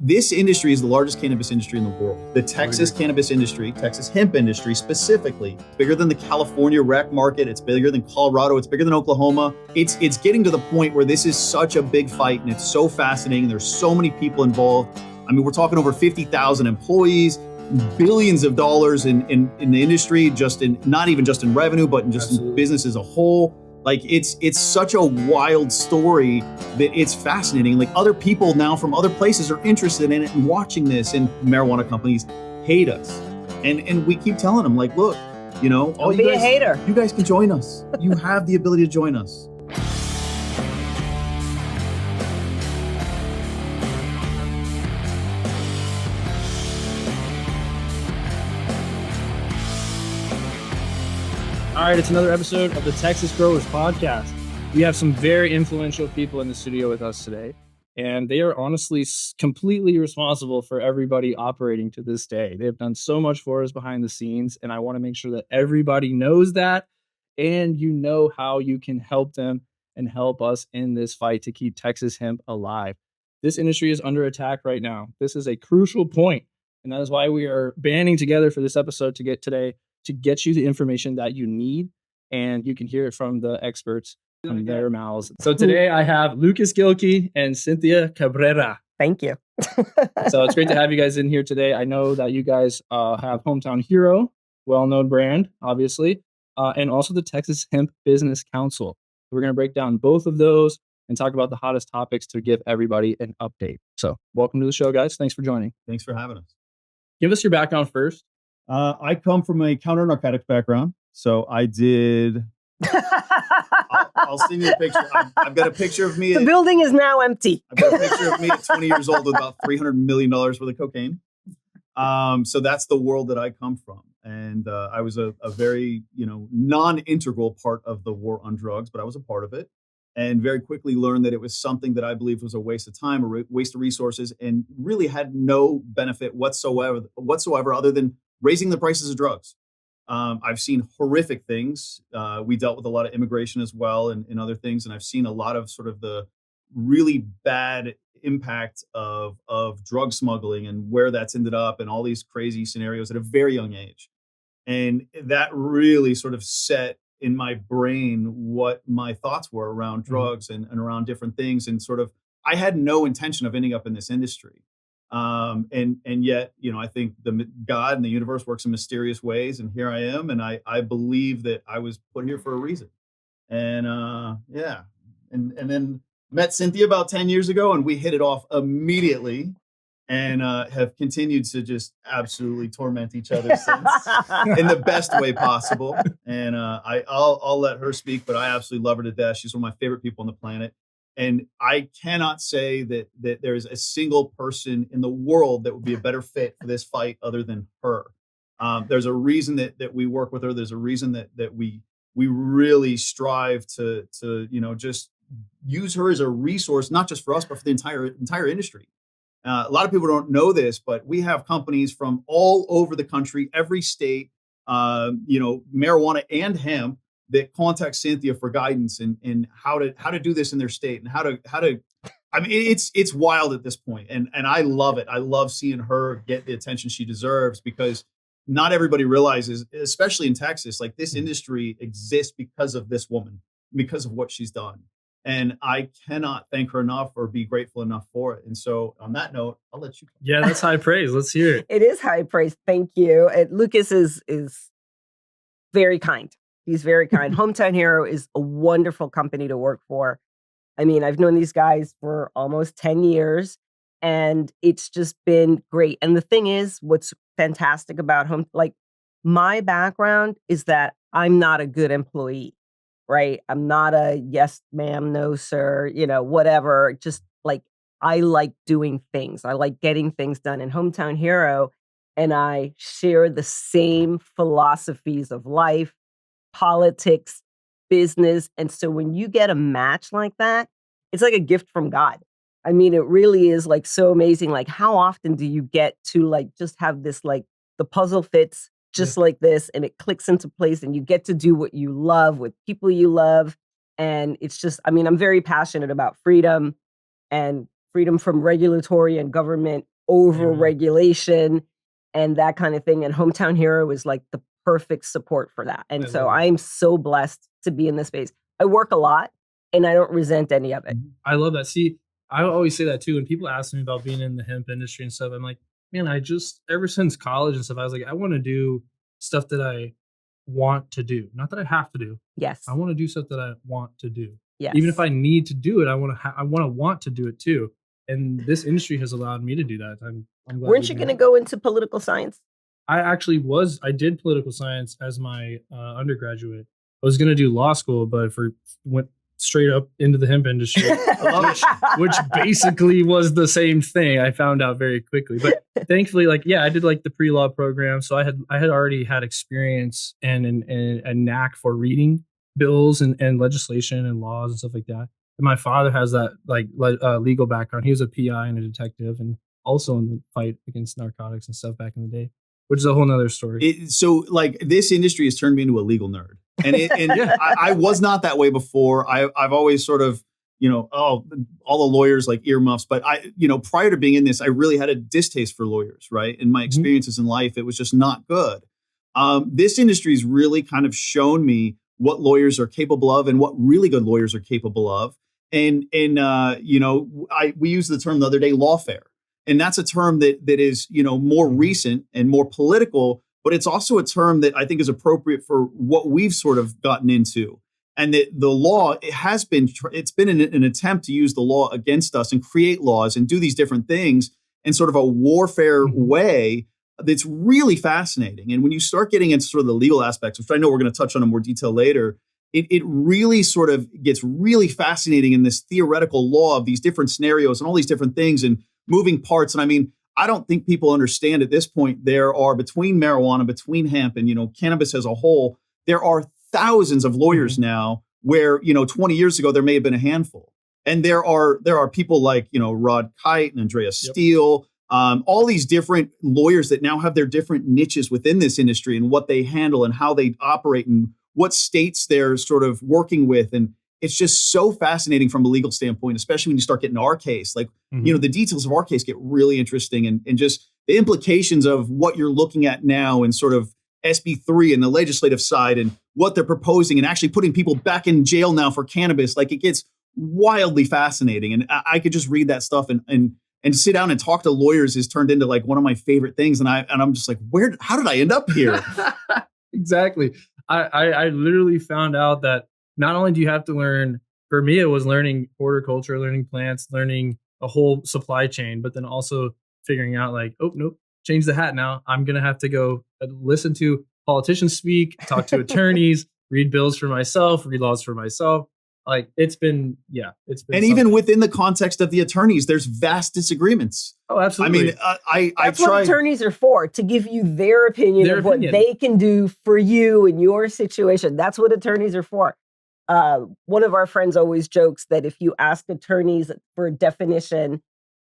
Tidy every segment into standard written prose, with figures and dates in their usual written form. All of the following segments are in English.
This industry is the largest cannabis industry in the world. The Texas cannabis industry, Texas hemp industry specifically, bigger than the California rec market. It's bigger than Colorado. It's bigger than Oklahoma. It's getting to the point where this is such a big fight and it's so fascinating. There's so many people involved. I mean, we're talking over 50,000 employees, billions of dollars in the industry, not even just in revenue, but in just in business as a whole. Like it's such a wild story that it's fascinating. Like other people now from other places are interested in it and watching this, and marijuana companies hate us. And we keep telling them, like, look, you know, Don't be a hater. You guys can join us. You have the ability to join us. All right, it's another episode of the Texas Growers Podcast. We have some very influential people in the studio with us today, and they are honestly completely responsible for everybody operating to this day. They have done so much for us behind the scenes, and I want to make sure that everybody knows that, and you know how you can help them and help us in this fight to keep Texas hemp alive. This industry is under attack right now. This is a crucial point, and that is why we are banding together for this episode to get you the information that you need, and you can hear it from the experts from their mouths. So today I have Lukas Gilkey and Cynthia Cabrera. Thank you. So it's great to have you guys in here today. I know that you guys have Hometown Hero, well-known brand, obviously, and also the Texas Hemp Business Council. We're going to break down both of those and talk about the hottest topics to give everybody an update. So welcome to the show, guys. Thanks for joining. Thanks for having us. Give us your background first. I come from a counter narcotics background. So I did. I'll send you a picture. I've got a picture of me. The building is now empty. I've got a picture of me at 20 years old with about $300 million worth of cocaine. So that's the world that I come from. And I was a very, non-integral part of the war on drugs, but I was a part of it. And very quickly learned that it was something that I believed was a waste of time, a waste of resources, and really had no benefit whatsoever other than raising the prices of drugs. I've seen horrific things. We dealt with a lot of immigration as well and other things. And I've seen a lot of sort of the really bad impact of drug smuggling and where that's ended up and all these crazy scenarios at a very young age. And that really sort of set in my brain what my thoughts were around drugs and around different things. And sort of, I had no intention of ending up in this industry. And yet, I think God and the universe works in mysterious ways. And here I am. And I believe that I was put here for a reason. And, and then met Cynthia about 10 years ago, and we hit it off immediately and, have continued to just absolutely torment each other since in the best way possible. And, I'll let her speak, but I absolutely love her to death. She's one of my favorite people on the planet. And I cannot say that there is a single person in the world that would be a better fit for this fight other than her. There's a reason that we work with her. There's a reason that we really strive to just use her as a resource, not just for us, but for the entire industry. A lot of people don't know this, but we have companies from all over the country, every state, marijuana and hemp, that contact Cynthia for guidance and how to do this in their state and how to. I mean, it's wild at this point, and I love it. I love seeing her get the attention she deserves, because not everybody realizes, especially in Texas, like this industry exists because of this woman, because of what she's done, and I cannot thank her enough or be grateful enough for it. And so, on that note, I'll let you. Yeah, that's high praise. Let's hear it. It is high praise. Thank you. Lukas is very kind. He's very kind. Hometown Hero is a wonderful company to work for. I mean, I've known these guys for almost 10 years, and it's just been great. And the thing is, what's fantastic about my background is that I'm not a good employee, right? I'm not a yes, ma'am, no, sir, whatever. Just like, I like doing things. I like getting things done. And Hometown Hero and I share the same philosophies of life, politics, business. And so when you get a match like that, it's like a gift from God. I mean, it really is like so amazing. Like, how often do you get to like just have this, like the puzzle fits just like this and it clicks into place and you get to do what you love with people you love. And it's just, I mean, I'm very passionate about freedom and freedom from regulatory and government over regulation and that kind of thing. And Hometown Hero is like the perfect support for that. And so I'm so blessed to be in this space. I work a lot and I don't resent any of it. I love that. See, I always say that too. When people ask me about being in the hemp industry and stuff, I'm like, man, ever since college and stuff, I was like, I want to do stuff that I want to do. Not that I have to do. Yes. I want to do stuff that I want to do. Yes. Even if I need to do it, I want to do it too. And this industry has allowed me to do that. I'm glad. Weren't you going to go into political science? I did political science as my undergraduate. I was going to do law school, but went straight up into the hemp industry, which basically was the same thing. I found out very quickly, but thankfully, I did like the pre-law program. So I had already had experience and a knack for reading bills and legislation and laws and stuff like that. And my father has that legal background. He was a PI and a detective and also in the fight against narcotics and stuff back in the day, which is a whole nother story. So this industry has turned me into a legal nerd. And I was not that way before. I've always sort of, all the lawyers like earmuffs. But prior to being in this, I really had a distaste for lawyers, right? In my experiences in life, it was just not good. This industry has really kind of shown me what lawyers are capable of and what really good lawyers are capable of. And we used the term the other day, lawfare. And that's a term that is, more recent and more political, but it's also a term that I think is appropriate for what we've sort of gotten into. And that the law, it's been an attempt to use the law against us and create laws and do these different things in sort of a warfare way that's really fascinating. And when you start getting into sort of the legal aspects, which I know we're going to touch on in more detail later, it really sort of gets really fascinating in this theoretical law of these different scenarios and all these different things and moving parts. And I mean, I don't think people understand at this point, there are between marijuana, between hemp and, cannabis as a whole, there are thousands of lawyers now where, 20 years ago, there may have been a handful. And there are people like, Rod Kite and Andrea Steele, all these different lawyers that now have their different niches within this industry and what they handle and how they operate and what states they're sort of working with. And it's just so fascinating from a legal standpoint, especially when you start getting our case. The details of our case get really interesting and just the implications of what you're looking at now and sort of SB3 and the legislative side and what they're proposing and actually putting people back in jail now for cannabis. It gets wildly fascinating. And I could just read that stuff and sit down and talk to lawyers has turned into one of my favorite things. And I'm just like, how did I end up here? Exactly. I literally found out that not only do you have to learn, for me, it was learning horticulture, learning plants, learning a whole supply chain, but then also figuring out oh, nope, change the hat now. I'm going to have to go listen to politicians speak, talk to attorneys, read bills for myself, read laws for myself. It's been. And something. Even within the context of the attorneys, there's vast disagreements. Oh, absolutely. I mean, that's what attorneys are for, to give you their opinion of what they can do for you in your situation. That's what attorneys are for. One of our friends always jokes that if you ask attorneys for a definition,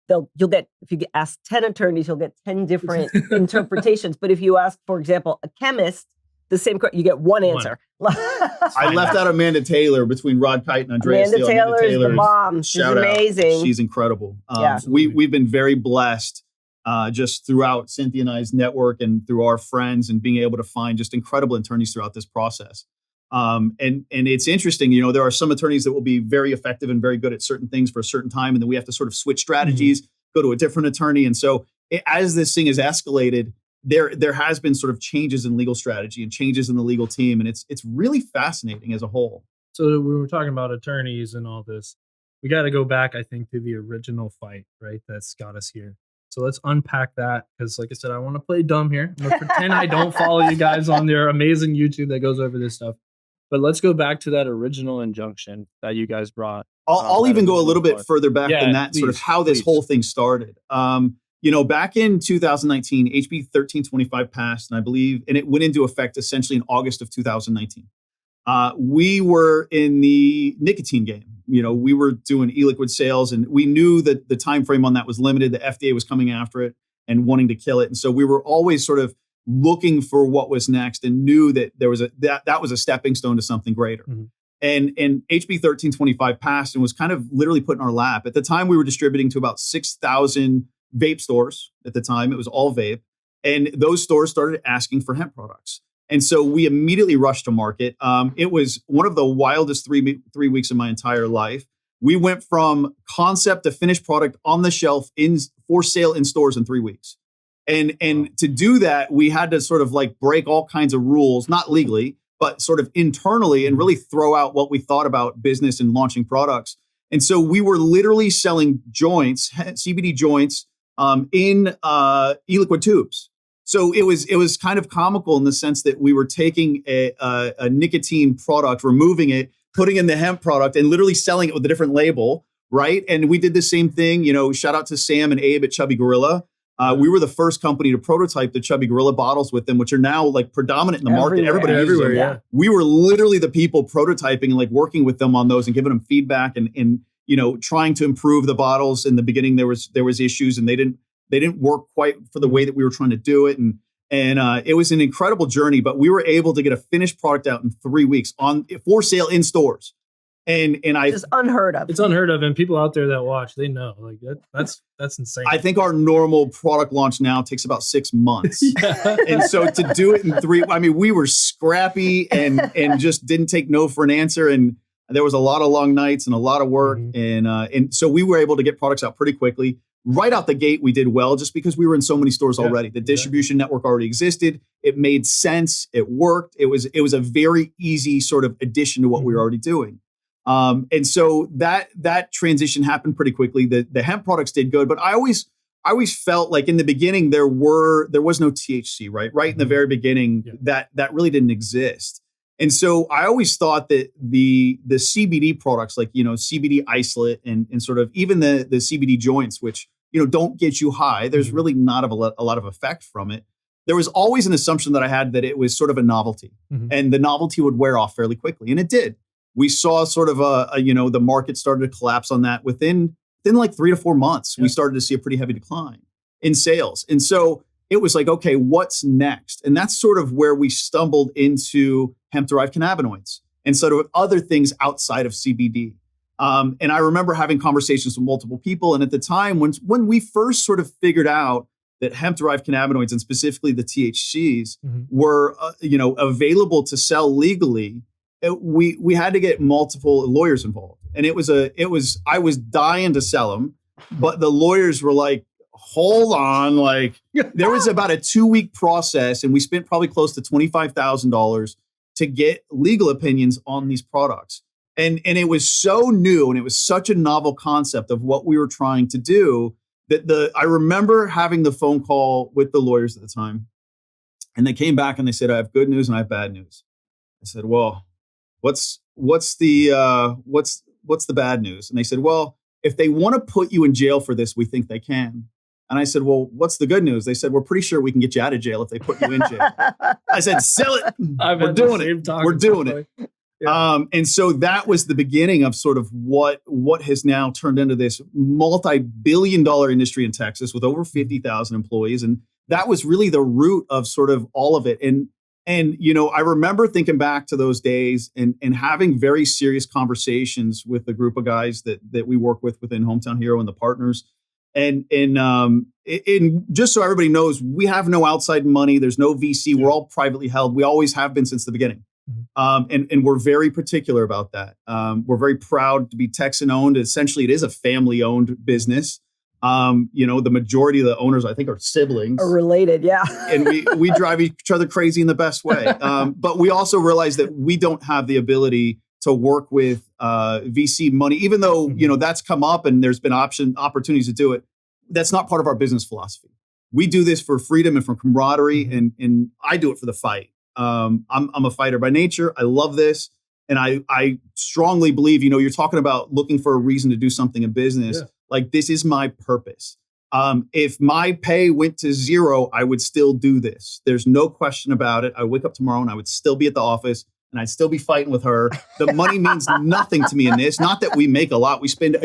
if you ask 10 attorneys, you'll get 10 different interpretations. But if you ask, for example, a chemist, the same, you get one answer. I left out Amanda Taylor between Rod Kite and Andrea Steele. Amanda Taylor is the bomb. She's amazing. She's incredible. We've been very blessed just throughout Cynthia and I's network and through our friends and being able to find just incredible attorneys throughout this process. And it's interesting, there are some attorneys that will be very effective and very good at certain things for a certain time. And then we have to sort of switch strategies, go to a different attorney. And so as this thing has escalated, there has been sort of changes in legal strategy and changes in the legal team. And it's really fascinating as a whole. So when we're talking about attorneys and all this, we got to go back, I think, to the original fight, right? That's got us here. So let's unpack that because, like I said, I want to play dumb here. I'm going to pretend I don't follow you guys on their amazing YouTube that goes over this stuff. But let's go back to that original injuncton that you guys brought. I'll even go a little bit further back than that, sort of how this whole thing started. Back in 2019, HB 1325 passed, and I believe, and it went into effect essentially in August of 2019. We were in the nicotine game. We were doing e-liquid sales, and we knew that the time frame on that was limited. The FDA was coming after it and wanting to kill it, and so we were always sort of looking for what was next and knew that there was that was a stepping stone to something greater. And HB 1325 passed and was kind of literally put in our lap. At the time, we were distributing to about 6,000 vape stores. At the time, it was all vape. And those stores started asking for hemp products. And so we immediately rushed to market. It was one of the wildest three weeks of my entire life. We went from concept to finished product on the shelf for sale in stores in 3 weeks. And to do that, we had to sort of like break all kinds of rules, not legally, but sort of internally, and really throw out what we thought about business and launching products. And so we were literally selling joints, CBD joints, in e-liquid tubes. So it was kind of comical in the sense that we were taking a nicotine product, removing it, putting in the hemp product, and literally selling it with a different label, right? And we did the same thing. Shout out to Sam and Abe at Chubby Gorilla. We were the first company to prototype the Chubby Gorilla bottles with them, which are now like predominant in the market. Everybody uses them. Yeah. We were literally the people prototyping and like working with them on those and giving them feedback and trying to improve the bottles. In the beginning, there was issues and they didn't work quite for the way that we were trying to do it. And it was an incredible journey, but we were able to get a finished product out in 3 weeks for sale in stores. And it's unheard of. It's unheard of, and people out there that watch, they know. Like that's insane. I think our normal product launch now takes about 6 months. Yeah. And so to do it in 3, we were scrappy and just didn't take no for an answer. And there was a lot of long nights and a lot of work. Mm-hmm. And so we were able to get products out pretty quickly. Right out the gate, we did well just because we were in so many stores already. The distribution network already existed. It made sense. It worked. It was a very easy sort of addition to what we were already doing. And so that transition happened pretty quickly. The hemp products did good, but I always felt like in the beginning there was no THC, right in the very beginning. That really didn't exist. And so I always thought that the CBD products like CBD isolate and sort of even the CBD joints, which don't get you high, there's really not a lot of effect from it. There was always an assumption that I had that it was sort of a novelty, and the novelty would wear off fairly quickly, and it did. We saw sort of the market started to collapse on that within like 3 to 4 months. We started to see a pretty heavy decline in sales. And so it was like, okay, what's next? And that's sort of where we stumbled into hemp-derived cannabinoids and sort of other things outside of CBD. And I remember having conversations with multiple people. And at the time when we first sort of figured out that hemp-derived cannabinoids and specifically the THCs were available to sell legally, we had to get multiple lawyers involved. And I was dying to sell them, but the lawyers were like, hold on, like there was about a 2-week process and we spent probably close to $25,000 to get legal opinions on these products. And it was so new and it was such a novel concept of what we were trying to do that I remember having the phone call with the lawyers at the time, and they came back and they said, I have good news and I have bad news. I said, well, what's the bad news? And they said, well, if they want to put you in jail for this, we think they can. And I said, well, what's the good news? They said, we're pretty sure we can get you out of jail if they put you in jail. I said, sell it. We're doing it. We're doing it. Yeah. And so that was the beginning of sort of what has now turned into this multi-billion-dollar industry in Texas with over 50,000 employees. And that was really the root of sort of all of it. And I remember thinking back to those days and having very serious conversations with the group of guys that we work with within Hometown Hero and the partners. And just so everybody knows, we have no outside money. There's no VC. We're all privately held. We always have been since the beginning. And we're very particular about that. We're very proud to be Texan owned. Essentially, it is a family owned business. The majority of the owners, I think, are siblings. Are related, yeah. And we drive each other crazy in the best way. But we also realize that we don't have the ability to work with VC money, even though, that's come up and there's been opportunities to do it. That's not part of our business philosophy. We do this for freedom and for camaraderie, and I do it for the fight. I'm a fighter by nature. I love this. And I strongly believe, you're talking about looking for a reason to do something in business. Yeah. Like, this is my purpose. If my pay went to zero, I would still do this. There's no question about it. I wake up tomorrow and I would still be at the office and I'd still be fighting with her. The money means nothing to me in this. Not that we make a lot. We spend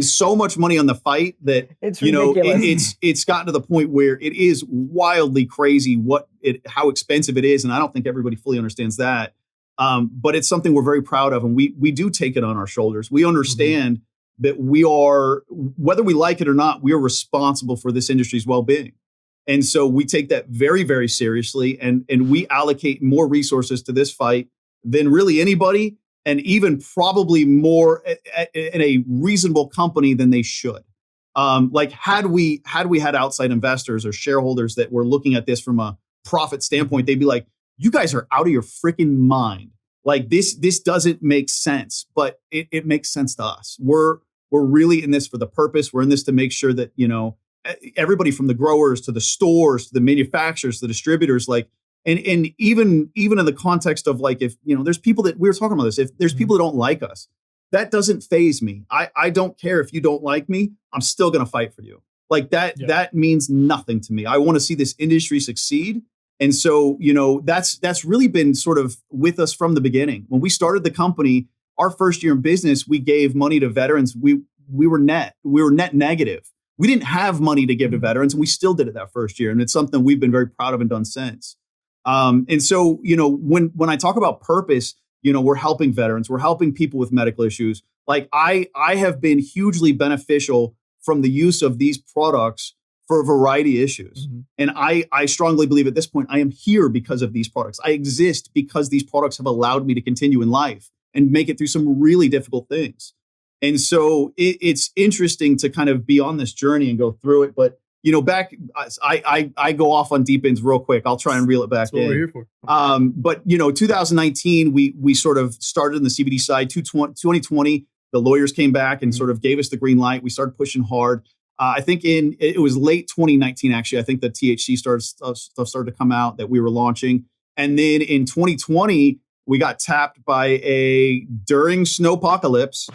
so much money on the fight that it's ridiculous. It's gotten to the point where it is wildly crazy how expensive it is. And I don't think everybody fully understands that. But it's something we're very proud of, and we do take it on our shoulders. We understand that we are, whether we like it or not, we are responsible for this industry's well-being. And so we take that very, very seriously, and we allocate more resources to this fight than really anybody, and even probably more in a reasonable company than they should. Like had we had outside investors or shareholders that were looking at this from a profit standpoint, they'd be like, you guys are out of your freaking mind. Like this doesn't make sense, but it makes sense to us. We're really in this for the purpose. We're in this to make sure that, everybody from the growers to the stores, to the manufacturers, the distributors, like, and even in the context of like, if, there's people that we were talking about this, if there's people that don't like us, that doesn't faze me. I don't care if you don't like me. I'm still going to fight for you. Like that means nothing to me. I want to see this industry succeed. And so, that's really been sort of with us from the beginning. When we started the company, our first year in business, we gave money to veterans. We were net negative. We didn't have money to give to veterans, and we still did it that first year. And it's something we've been very proud of and done since. And so, when I talk about purpose, we're helping veterans, we're helping people with medical issues. Like I have been hugely beneficial from the use of these products for a variety of issues. And I strongly believe at this point, I am here because of these products. I exist because these products have allowed me to continue in life and make it through some really difficult things. And so it's interesting to kind of be on this journey and go through it. But, I go off on deep ends real quick. I'll try and reel it back in. That's what we're here for. But 2019, we sort of started in the CBD side. 2020, the lawyers came back and sort of gave us the green light. We started pushing hard. I think it was late 2019, actually. I think the THC stuff started to come out that we were launching. And then in 2020, we got tapped by during snowpocalypse.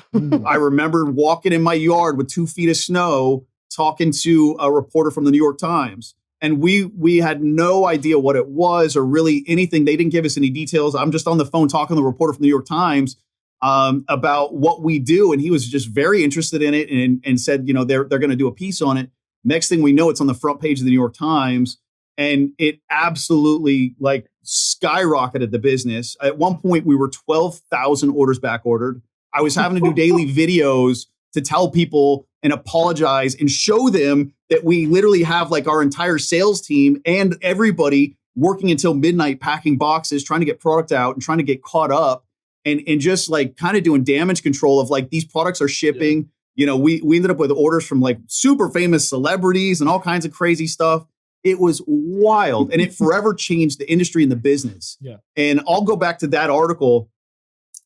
I remember walking in my yard with 2 feet of snow, talking to a reporter from the New York Times. And we had no idea what it was or really anything. They didn't give us any details. I'm just on the phone talking to the reporter from the New York Times about what we do. And he was just very interested in it and said, they're going to do a piece on it. Next thing we know, it's on the front page of the New York Times. And it absolutely skyrocketed the business. At one point, we were 12,000 orders back ordered. I was having to do daily videos to tell people and apologize and show them that we literally have our entire sales team and everybody working until midnight, packing boxes, trying to get product out and trying to get caught up and just kind of doing damage control of these products are shipping. Yeah. We ended up with orders from super famous celebrities and all kinds of crazy stuff. It was wild, and it forever changed the industry and the business. Yeah. And I'll go back to that article.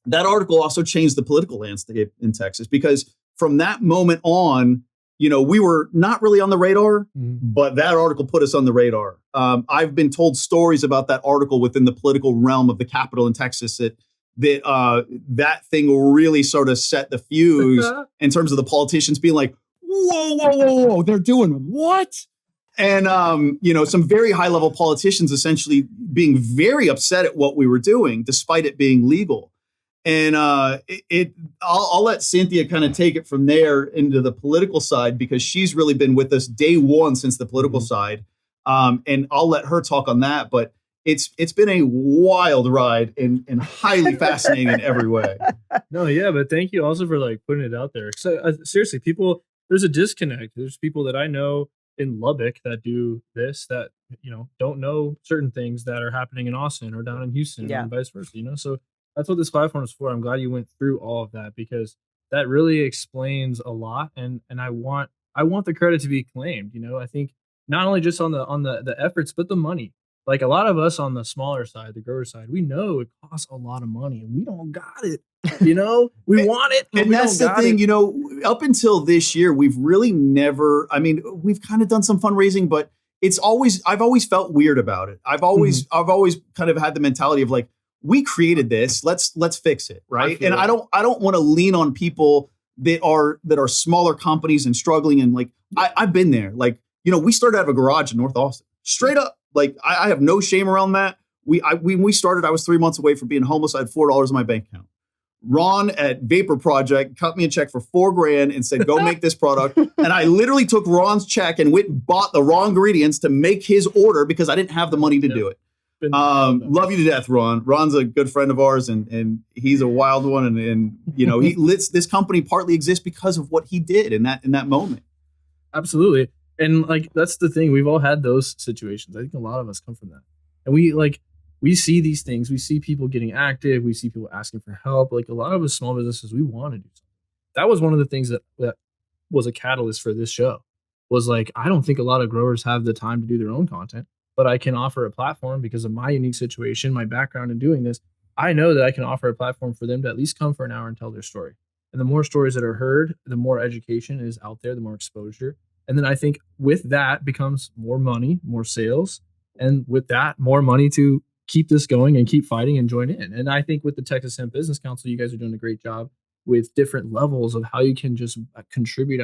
That article also changed the political landscape in Texas because from that moment on, we were not really on the radar, but that article put us on the radar. I've been told stories about that article within the political realm of the Capitol in Texas that thing really sort of set the fuse in terms of the politicians being like, whoa, they're doing what? And, some very high level politicians essentially being very upset at what we were doing, despite it being legal. And I'll let Cynthia kind of take it from there into the political side because she's really been with us day one since the political side. And I'll let her talk on that. But it's been a wild ride and highly fascinating in every way. No, yeah, but thank you also for putting it out there. So seriously, there's a disconnect. There's people that I know in Lubbock that do this that don't know certain things that are happening in Austin or down in Houston and vice versa. So that's what this platform is for. I'm glad you went through all of that because that really explains a lot, and I want the credit to be claimed. I think not only just on the efforts but the money. A lot of us on the smaller side, the grower side, we know it costs a lot of money and we don't got it. We want it. And that's the thing, up until this year, we've really never, we've kind of done some fundraising, but I've always felt weird about it. I've always kind of had the mentality of we created this, let's fix it. Right. And I don't want to lean on people that are smaller companies and struggling. And I've been there. We started out of a garage in North Austin, straight up. I have no shame around that. When we started, I was 3 months away from being homeless. I had $4 in my bank account. Ron at Vapor Project cut me a check for $4,000 and said, go make this product. And I literally took Ron's check and went and bought the raw ingredients to make his order because I didn't have the money to do it. Love you to death, Ron. Ron's a good friend of ours, and he's a wild one. And this company partly exists because of what he did in that moment. Absolutely. And like, that's the thing. We've all had those situations. I think a lot of us come from that. And we see these things. We see people getting active. We see people asking for help. Like, a lot of us small businesses, we want to do something. That was one of the things that was a catalyst for this show. Was like, I don't think a lot of growers have the time to do their own content, but I can offer a platform because of my unique situation, my background in doing this. I know that I can offer a platform for them to at least come for an hour and tell their story. And the more stories that are heard, the more education is out there, the more exposure. And then I think with that becomes more money, more sales. And with that, more money to keep this going and keep fighting and join in. And I think with the Texas Hemp Business Council, you guys are doing a great job with different levels of how you can just contribute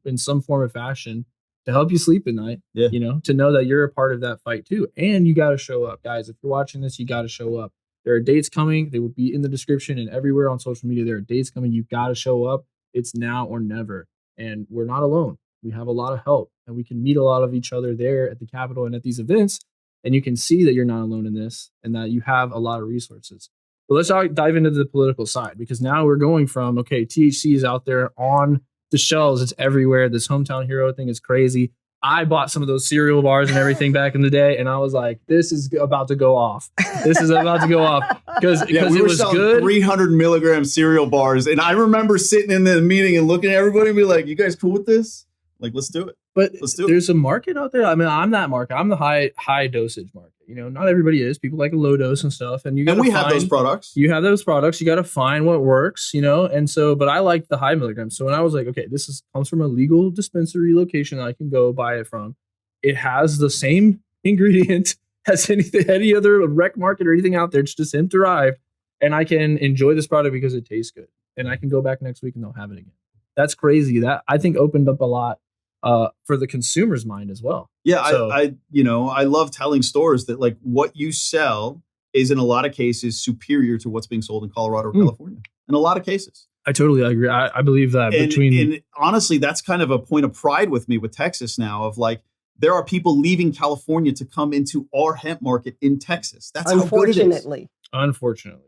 in some form or fashion to help you sleep at night, to know that you're a part of that fight too. And you got to show up, guys. If you're watching this, you got to show up. There are dates coming. They will be in the description and everywhere on social media. There are dates coming. You got to show up. It's now or never. And we're not alone. We have a lot of help, and we can meet a lot of each other there at the Capitol and at these events. And you can see that you're not alone in this and that you have a lot of resources. But let's dive into the political side, because now we're going from, okay, THC is out there on the shelves. It's everywhere. This hometown hero thing is crazy. I bought some of those cereal bars and everything back in the day, and I was like, this is about to go off. This is about to go off because we it were was selling good. 300 milligram cereal bars. And I remember sitting in the meeting and looking at everybody and be like, you guys cool with this? Like, let's do it. But there's a market out there. I mean, I'm that market. I'm the high dosage market. Not everybody is. People like a low dose and stuff. And we have those products. You have those products. You got to find what works, And so, but I like the high milligrams. So when I was like, okay, comes from a legal dispensary location that I can go buy it from. It has the same ingredient as any other rec market or anything out there. It's just hemp derived. And I can enjoy this product because it tastes good. And I can go back next week and they'll have it again. That's crazy. That I think opened up a lot for the consumer's mind as well. Yeah, so, I love telling stores that like what you sell is in a lot of cases superior to what's being sold in Colorado or California. In a lot of cases. I totally agree. I believe that and honestly, that's kind of a point of pride with me with Texas now of like, there are people leaving California to come into our hemp market in Texas. That's how good it is. Unfortunately.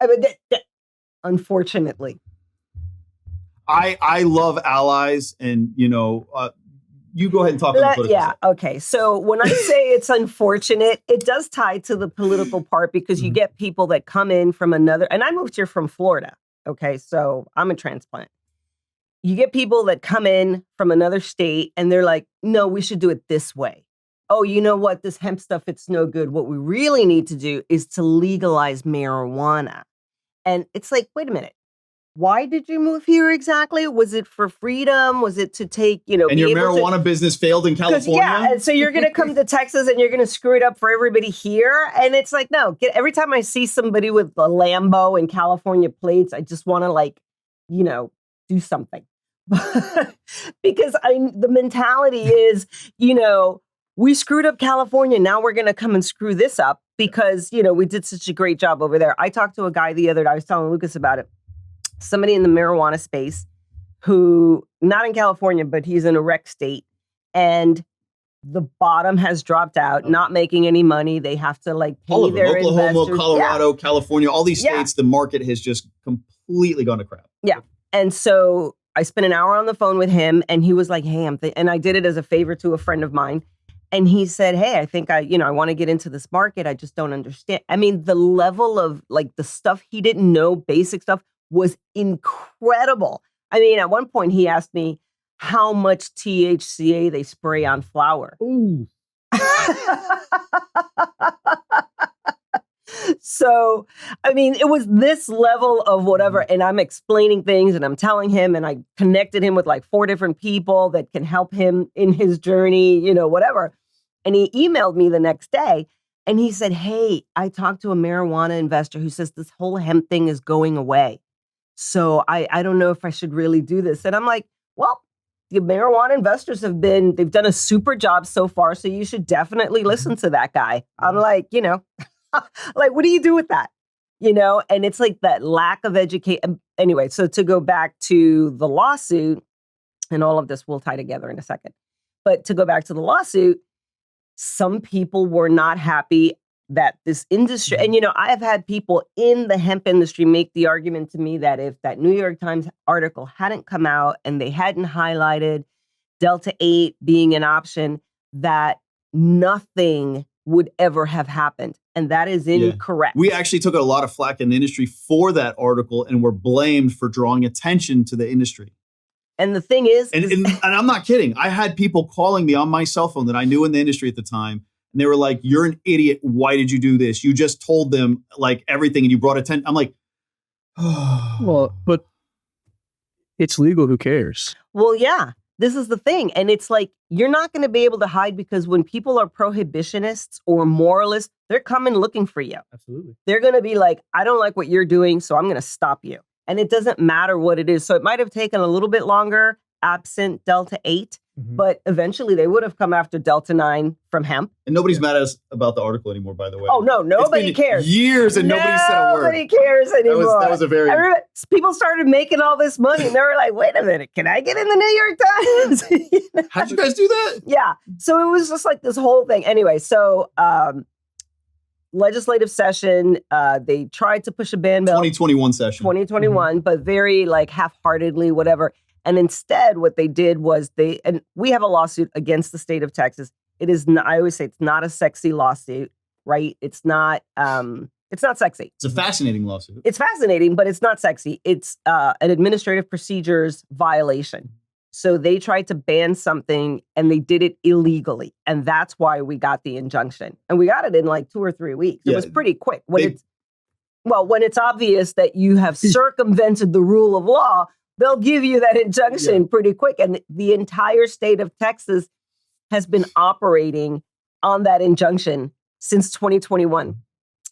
I mean, unfortunately. I love allies, and you go ahead and talk about the political side. Okay. So when I say it's unfortunate, it does tie to the political part because you get people that come in from another, and I moved here from Florida. Okay, so I'm a transplant. You get people that come in from another state, and they're like, "No, we should do it this way." Oh, you know what? This hemp stuff, it's no good. What we really need to do is to legalize marijuana. And it's like, wait a minute. Why did you move here exactly? Was it for freedom? Was it to take, And your marijuana business failed in California? Yeah, and so you're going to come to Texas and you're going to screw it up for everybody here? And it's like, no, every time I see somebody with a Lambo and California plates, I just want to do something. Because the mentality is, we screwed up California. Now we're going to come and screw this up because, we did such a great job over there. I talked to a guy the other day. I was telling Lukas about it. Somebody in the marijuana space who, not in California, but he's in a rec state, and the bottom has dropped out, not making any money. They have to pay all of them, their Oklahoma, investors. Colorado, California, all these states, the market has just completely gone to crap. Yeah. And so I spent an hour on the phone with him, and he was like, hey, and I did it as a favor to a friend of mine. And he said, hey, I think I want to get into this market. I just don't understand. I mean, the level of the stuff he didn't know, basic stuff, was incredible. I mean, at one point he asked me how much THCA they spray on flour. Ooh. So, I mean, it was this level of whatever, and I'm explaining things and I'm telling him, and I connected him with 4 different people that can help him in his journey, whatever. And he emailed me the next day and he said, hey, I talked to a marijuana investor who says this whole hemp thing is going away. So I don't know if I should really do this. And I'm like, well, the marijuana investors they've done a super job so far. So you should definitely listen to that guy. I'm like, what do you do with that? And it's that lack of education. Anyway, so to go back to the lawsuit, and all of this will tie together in a second. But to go back to the lawsuit, some people were not happy. that this industry, and I have had people in the hemp industry make the argument to me that if that New York Times article hadn't come out and they hadn't highlighted Delta-8 being an option, that nothing would ever have happened. And that is incorrect. We actually took a lot of flack in the industry for that article and were blamed for drawing attention to the industry. And the thing is, and I'm not kidding. I had people calling me on my cell phone that I knew in the industry at the time. And they were like, "You're an idiot. Why did you do this? You just told them like everything and you brought attention." I'm like, oh. Well, but it's legal. Who cares? Well, yeah, this is the thing. And it's like, you're not going to be able to hide, because when people are prohibitionists or moralists, they're coming looking for you. Absolutely. They're going to be like, I don't like what you're doing, so I'm going to stop you. And it doesn't matter what it is. So it might have taken a little bit longer absent Delta-8, but eventually they would have come after Delta-9 from hemp. And nobody's mad at us about the article anymore, by the way. Oh, no, nobody cares. Years and nobody said a word. Nobody cares anymore. That was a very... people started making all this money and they were like, wait a minute, can I get in the New York Times? How'd you guys do that? Yeah. So it was just like this whole thing. Anyway, so legislative session, they tried to push a ban bill. 2021 session. 2021, but very like half-heartedly, whatever. And instead, what they did was and we have a lawsuit against the state of Texas. It is not, I always say it's not a sexy lawsuit, right? It's not sexy. It's a fascinating lawsuit. It's fascinating, but it's not sexy. It's an administrative procedures violation. So they tried to ban something and they did it illegally. And that's why we got the injunction. And we got it in like 2 or 3 weeks. It was pretty quick. When it's obvious that you have circumvented the rule of law, they'll give you that injunction pretty quick. And the entire state of Texas has been operating on that injunction since 2021.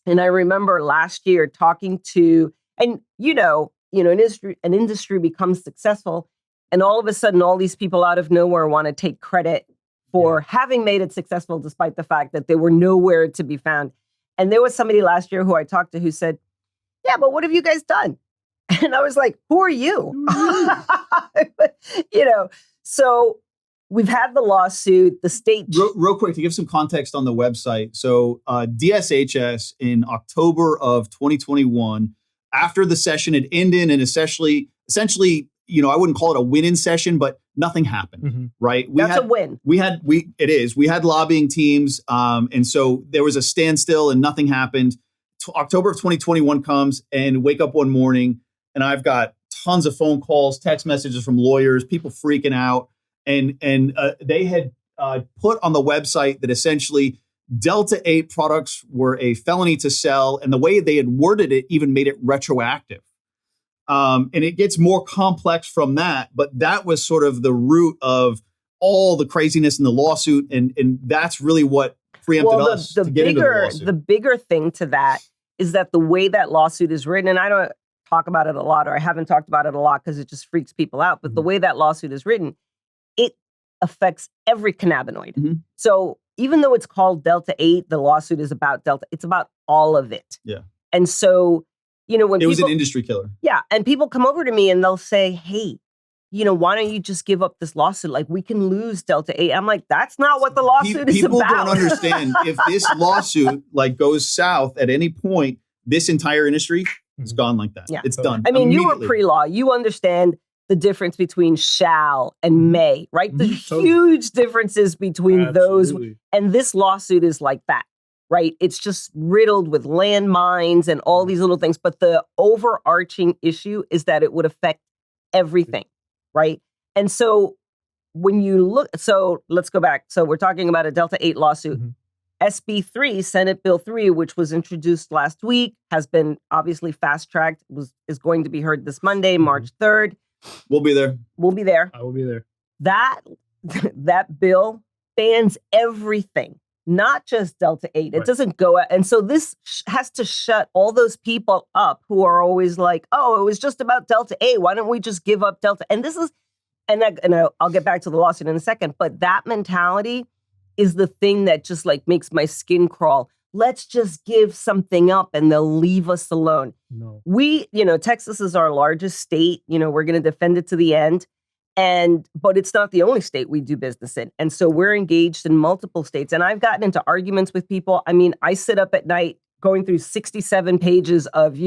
And I remember last year talking to, and an industry becomes successful, and all of a sudden, all these people out of nowhere want to take credit for having made it successful, despite the fact that they were nowhere to be found. And there was somebody last year who I talked to who said, "Yeah, but what have you guys done?" And I was like, "Who are you?" So we've had the lawsuit, the state. Real quick, to give some context on the website. So DSHS in October of 2021, after the session had ended and essentially, I wouldn't call it a win-in session, but nothing happened, right? That's a win. We had lobbying teams. And so there was a standstill and nothing happened. October of 2021 comes and wake up one morning and I've got tons of phone calls, text messages from lawyers, people freaking out. And they had put on the website that essentially Delta-8 products were a felony to sell. And the way they had worded it even made it retroactive. And it gets more complex from that. But that was sort of the root of all the craziness in the lawsuit. And that's really what preempted us to get into the lawsuit. The bigger thing to that is that the way that lawsuit is written, and I don't talk about it a lot, or I haven't talked about it a lot because it just freaks people out. But the way that lawsuit is written, it affects every cannabinoid. So even though it's called Delta-8, the lawsuit is about Delta. It's about all of it. Yeah. And so, when it was an industry killer. Yeah. And people come over to me and they'll say, "Hey, why don't you just give up this lawsuit? Like, we can lose Delta-8." I'm like, that's not what the lawsuit is about. People don't understand if this lawsuit goes south at any point, this entire industry is gone like that. Yeah. It's done. I mean, you were pre-law. You understand the difference between shall and may, right? The huge differences between those. And this lawsuit is like that, right? It's just riddled with landmines and all these little things. But the overarching issue is that it would affect everything, right? And so when you look, so let's go back. So we're talking about a Delta-8 lawsuit. SB 3, Senate Bill 3, which was introduced last week, has been obviously fast-tracked, is going to be heard this Monday, March 3rd. We'll be there. We'll be there. I will be there. That bill bans everything, not just Delta-8. It doesn't go out. And so this has to shut all those people up who are always like, "Oh, it was just about Delta-8. Why don't we just give up Delta?" And this is, and I'll get back to the lawsuit in a second, but that mentality is the thing that just makes my skin crawl. Let's just give something up and they'll leave us alone. No. Texas is our largest state. We're going to defend it to the end. But it's not the only state we do business in. And so we're engaged in multiple states. And I've gotten into arguments with people. I mean, I sit up at night going through 67 pages of,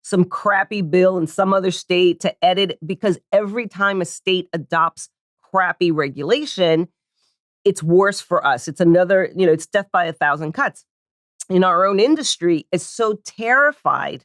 some crappy bill in some other state to edit, because every time a state adopts crappy regulation, it's worse for us. It's another, it's death by 1,000 cuts. In our own industry is so terrified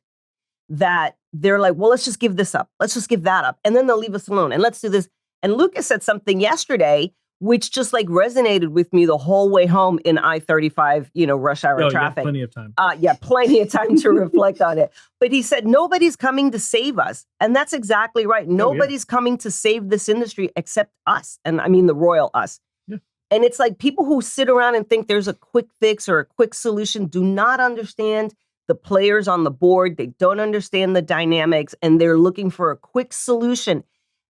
that they're like, well, let's just give this up. Let's just give that up. And then they'll leave us alone. And let's do this. And Lukas said something yesterday, which just like resonated with me the whole way home in I-35, rush hour traffic. Plenty of time. Plenty of time to reflect on it. But he said, nobody's coming to save us. And that's exactly right. Nobody's coming to save this industry except us. And I mean the royal us. Yeah. And it's like people who sit around and think there's a quick fix or a quick solution do not understand the players on the board. They don't understand the dynamics, and they're looking for a quick solution.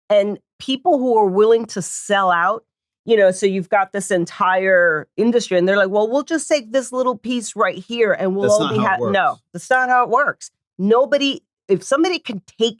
And people who are willing to sell out, so you've got this entire industry and they're like, well, we'll just take this little piece right here and we'll That's only not how it works. No, that's not how it works. If somebody can take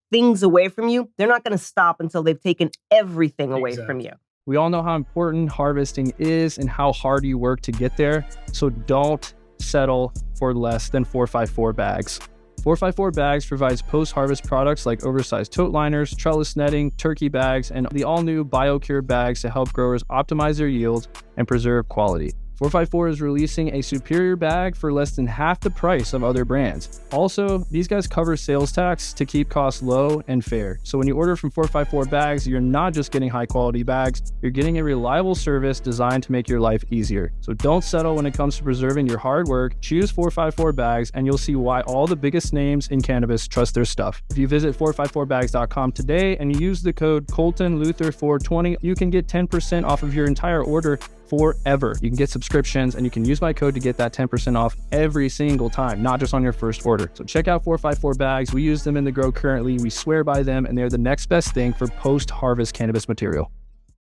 things away from you, they're not going to stop until they've taken everything away from you. We all know how important harvesting is and how hard you work to get there. So don't settle for less than 454 bags. 454 Bags provides post-harvest products like oversized tote liners, trellis netting, turkey bags, and the all-new BioCure bags to help growers optimize their yields and preserve quality. 454 is releasing a superior bag for less than half the price of other brands. Also, these guys cover sales tax to keep costs low and fair. So when you order from 454 Bags, you're not just getting high-quality bags, you're getting a reliable service designed to make your life easier. So don't settle when it comes to preserving your hard work. Choose 454 Bags, and you'll see why all the biggest names in cannabis trust their stuff. If you visit 454bags.com today and you use the code ColtonLuther420, you can get 10% off of your entire order forever. You can get subscriptions, and you can use my code to get that 10% off every single time, not just on your first order. So check out 454 Bags. We use them in the grow currently. We swear by them, and they're the next best thing for post-harvest cannabis material.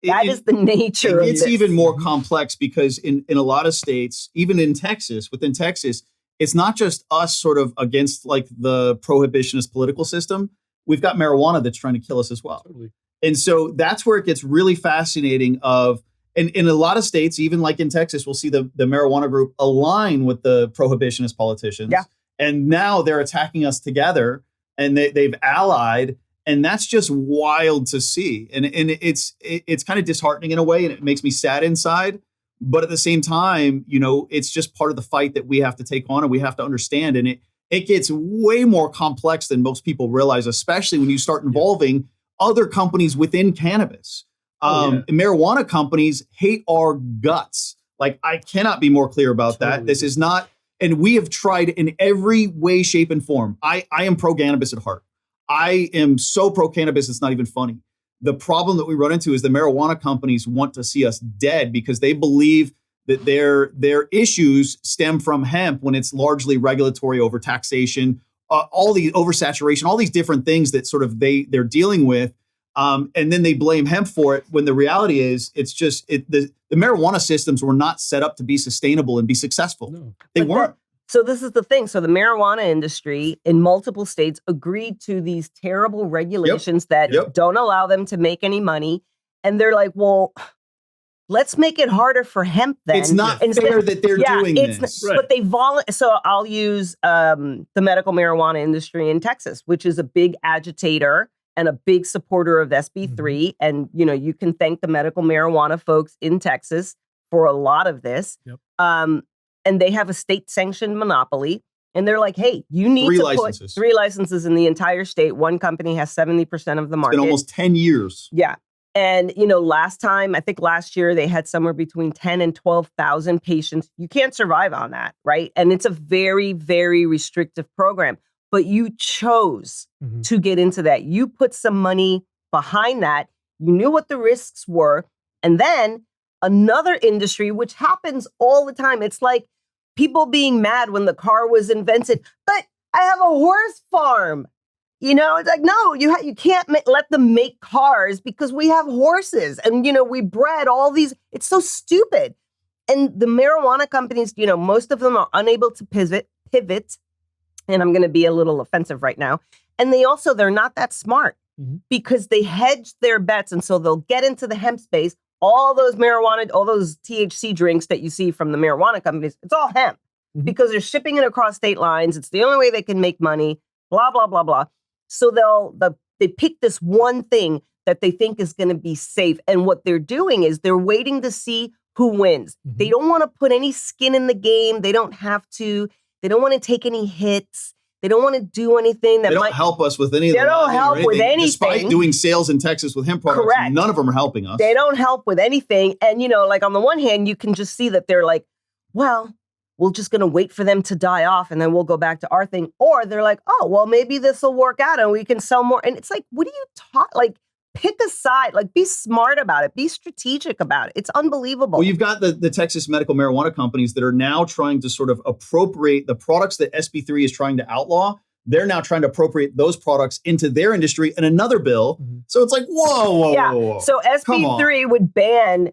That is the nature of it. It's even more complex because in a lot of states, even in Texas, within Texas, it's not just us sort of against like the prohibitionist political system. We've got marijuana that's trying to kill us as well. Totally. And so that's where it gets really fascinating and in a lot of states, even like in Texas, we'll see the marijuana group align with the prohibitionist politicians. Yeah. And now they're attacking us together, and they've allied. And that's just wild to see. And it's kind of disheartening in a way, and it makes me sad inside. But at the same time, it's just part of the fight that we have to take on and we have to understand. And it gets way more complex than most people realize, especially when you start involving other companies within cannabis. Marijuana companies hate our guts. Like, I cannot be more clear about that. This is not, and we have tried in every way, shape, and form. I am pro-cannabis at heart. I am so pro-cannabis, it's not even funny. The problem that we run into is the marijuana companies want to see us dead because they believe that their issues stem from hemp when it's largely regulatory overtaxation, all the oversaturation, all these different things that sort of they're dealing with. And then they blame hemp for it when the reality is it's just the marijuana systems were not set up to be sustainable and be successful. No. They weren't. So this is the thing. So the marijuana industry in multiple states agreed to these terrible regulations that don't allow them to make any money. And they're like, well, let's make it harder for hemp then. It's not fair that they're doing this. But they So I'll use the medical marijuana industry in Texas, which is a big agitator and a big supporter of SB3. Mm-hmm. And, you can thank the medical marijuana folks in Texas for a lot of this. Yep. And they have a state-sanctioned monopoly. And they're like, hey, you need put 3 licenses in the entire state. One company has 70% of the market. It's been almost 10 years. Yeah. And, I think last year they had somewhere between 10 and 12,000 patients. You can't survive on that, right? And it's a very, very restrictive program. But you chose to get into that. You put some money behind that. You knew what the risks were. And then another industry, which happens all the time. It's like people being mad when the car was invented. But I have a horse farm. It's like, no, you can't let them make cars because we have horses. And, we bred all these. It's so stupid. And the marijuana companies, most of them are unable to pivot. And I'm going to be a little offensive right now. And they're not that smart. because they hedge their bets. And so they'll get into the hemp space. All those THC drinks that you see from the marijuana companies, it's all hemp because they're shipping it across state lines. It's the only way they can make money, blah, blah, blah, blah. So they pick this one thing that they think is going to be safe. And what they're doing is they're waiting to see who wins. They don't want to put any skin in the game. They don't have to. They don't want to take any hits. They don't want to do anything that they don't help us with any of They don't help with anything. Despite doing sales in Texas with hemp products, Correct. None of them are helping us. They don't help with anything. And, like on the one hand, you can just see that they're like, well, we're just going to wait for them to die off and then we'll go back to our thing. Or they're like, oh, well, maybe this will work out and we can sell more. And it's like, what do you talk? Like, pick a side, like be smart about it, be strategic about it. It's unbelievable. Well, you've got the Texas medical marijuana companies that are now trying to sort of appropriate the products that SB3 is trying to outlaw. They're now trying to appropriate those products into their industry in another bill. So it's like, whoa. So SB3 would ban,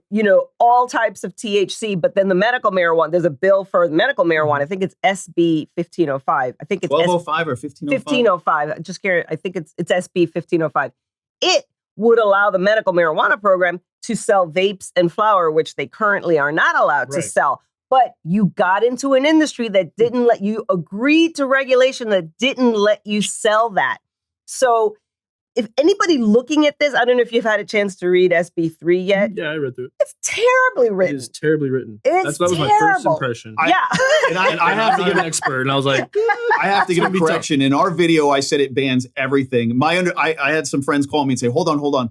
all types of THC, but then the medical marijuana, there's a bill for the medical marijuana. I think it's SB 1505. I think it's 1205 or 1505? 1505. Just curious. I think it's SB 1505. It would allow the medical marijuana program to sell vapes and flower, which they currently are not allowed to sell. But you got into an industry that didn't let you agree to regulation that didn't let you sell that. So if anybody looking at this, I don't know if you've had a chance to read SB3 yet. Yeah, I read through it. It's terribly written. It is terribly written. That was my first impression. Yeah. I have to give an expert, and I was like, I have to give a correction. In our video, I said it bans everything. I had some friends call me and say, hold on.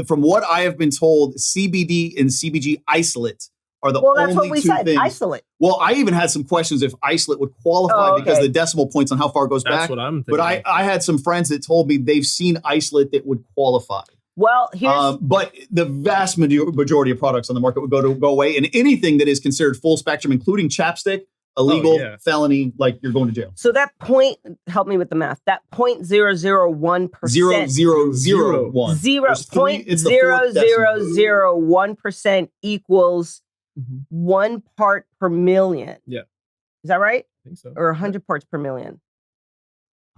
From what I have been told, CBD and CBG isolate are the only two things. Well, that's what we said, isolate. Well, I even had some questions if isolate would qualify because the decimal points on how far it goes back. That's what I'm thinking. But I had some friends that told me they've seen isolate that would qualify. Well, here's... but the vast majority of products on the market would go away, and anything that is considered full spectrum, including chapstick, illegal, felony, like you're going to jail. So that point, help me with the math, that 0.001%. 0.001. 0.0001% equals 1 part per million. Yeah. Is that right? I think so. Or 100 parts per million?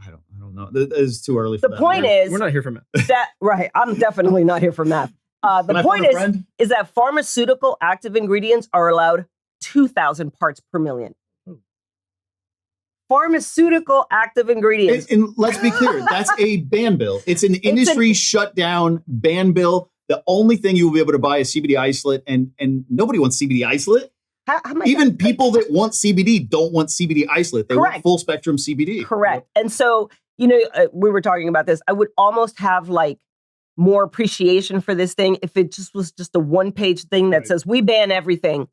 I don't know. That is too early for that. The point is... We're not here for math. Right. I'm definitely not here for math. The point is that pharmaceutical active ingredients are allowed 2,000 parts per million. Pharmaceutical active ingredients. And let's be clear, that's a ban bill. It's an industry shutdown ban bill. The only thing you will be able to buy is CBD isolate, and nobody wants CBD isolate. Even people that want CBD don't want CBD isolate. They want full spectrum CBD. Correct. And so, we were talking about this. I would almost have more appreciation for this thing if it was just a one-page thing that says, we ban everything,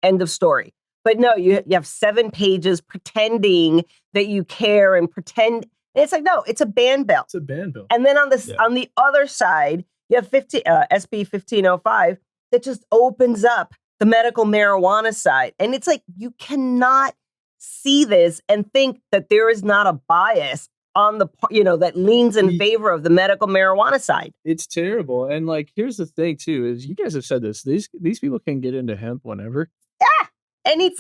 end of story. But no, you have 7 pages pretending that you care and pretend. It's like, no, it's a ban bill. It's a ban bill. And then on the other side, you have SB 1505 that just opens up the medical marijuana side. And it's like, you cannot see this and think that there is not a bias on the, that leans in favor of the medical marijuana side. It's terrible. And here's the thing too, is you guys have said this, these people can get into hemp whenever. Yeah. Any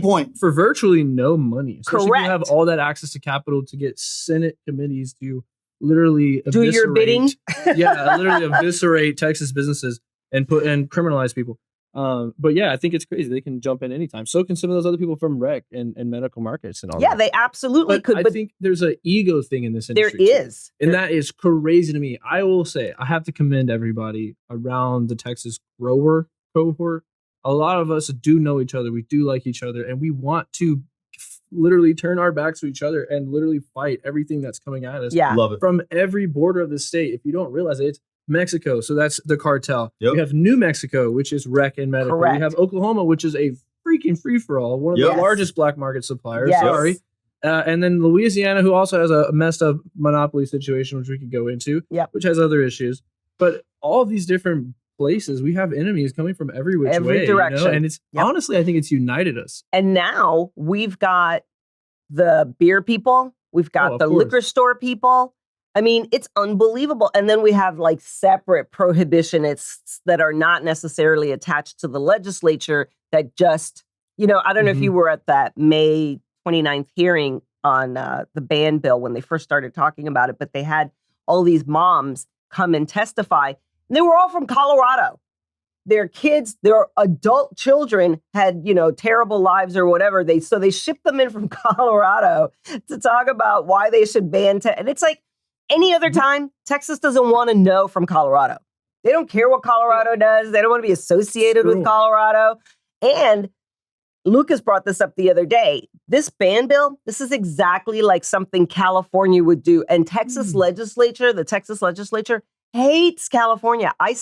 point. For virtually no money. Especially Correct. if you have all that access to capital to get Senate committees to literally do your bidding. Literally eviscerate Texas businesses and criminalize people. But yeah, I think it's crazy. They can jump in anytime. So can some of those other people from rec and medical markets and all that. Yeah, they absolutely could. I think there's an ego thing in this industry. There is. And that is crazy to me. I will say, I have to commend everybody around the Texas grower cohort. A lot of us do know each other. We do like each other. And we want to literally turn our backs to each other and literally fight everything that's coming at us. Yeah. Love it. From every border of the state. If you don't realize it, it's Mexico. So that's the cartel. Yep. We have New Mexico, which is rec and medical. Correct. We have Oklahoma, which is a freaking free-for-all. One of the largest black market suppliers. Yes. Sorry. And then Louisiana, who also has a messed up monopoly situation, which we could go into, which has other issues. But all of these different places, we have enemies coming from every which way, direction. And it's honestly, I think it's united us. And now we've got the beer people, we've got the liquor store people. I mean, it's unbelievable. And then we have separate prohibitionists that are not necessarily attached to the legislature that just, I don't know if you were at that May 29th hearing on the ban bill when they first started talking about it, but they had all these moms come and testify. And they were all from Colorado. Their kids, their adult children had, terrible lives or whatever. So they shipped them in from Colorado to talk about why they should ban. And it's like any other time, Texas doesn't want to know from Colorado. They don't care what Colorado does. They don't want to be associated with Colorado. And Lukas brought this up the other day. This ban bill, this is exactly like something California would do. And the Texas legislature hates California. I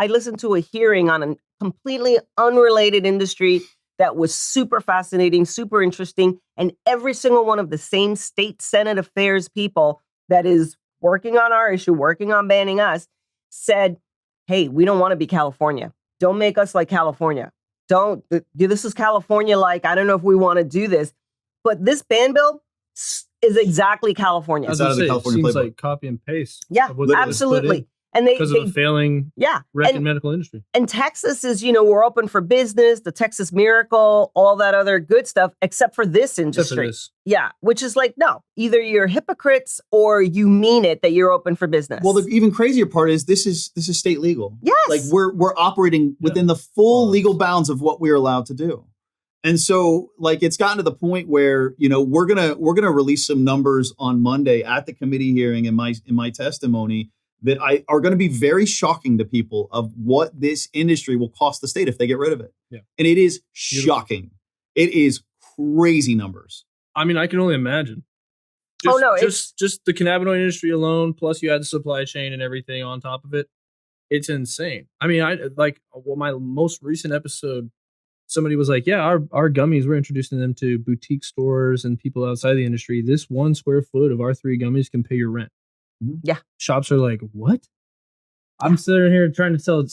listened to a hearing on a completely unrelated industry that was super fascinating, super interesting. And every single one of the same state Senate affairs people that is working on our issue, working on banning us, said, hey, we don't want to be California. Don't make us like California. This is California like, I don't know if we want to do this. But this ban bill is exactly California. It's out of the California seems playbook. like copy and paste. Yeah, absolutely. And because of the failing medical industry. And Texas is, we're open for business, the Texas Miracle, all that other good stuff, except for this industry. Yeah, which is like, no, either you're hypocrites or you mean it that you're open for business. Well, the even crazier part is this is state legal. Yes. Like we're operating within the full legal bounds of what we're allowed to do. And so like it's gotten to the point where, we're gonna release some numbers on Monday at the committee hearing in my testimony that are going to be very shocking to people of what this industry will cost the state if they get rid of it. Yeah. And it is shocking. It is crazy numbers. I mean, I can only imagine. Just the cannabinoid industry alone, plus you add the supply chain and everything on top of it. It's insane. I mean, my most recent episode, somebody was like, yeah, our gummies, we're introducing them to boutique stores and people outside the industry. This 1 square foot of our 3 gummies can pay your rent. Yeah. Shops are like, what? I'm sitting here trying to sell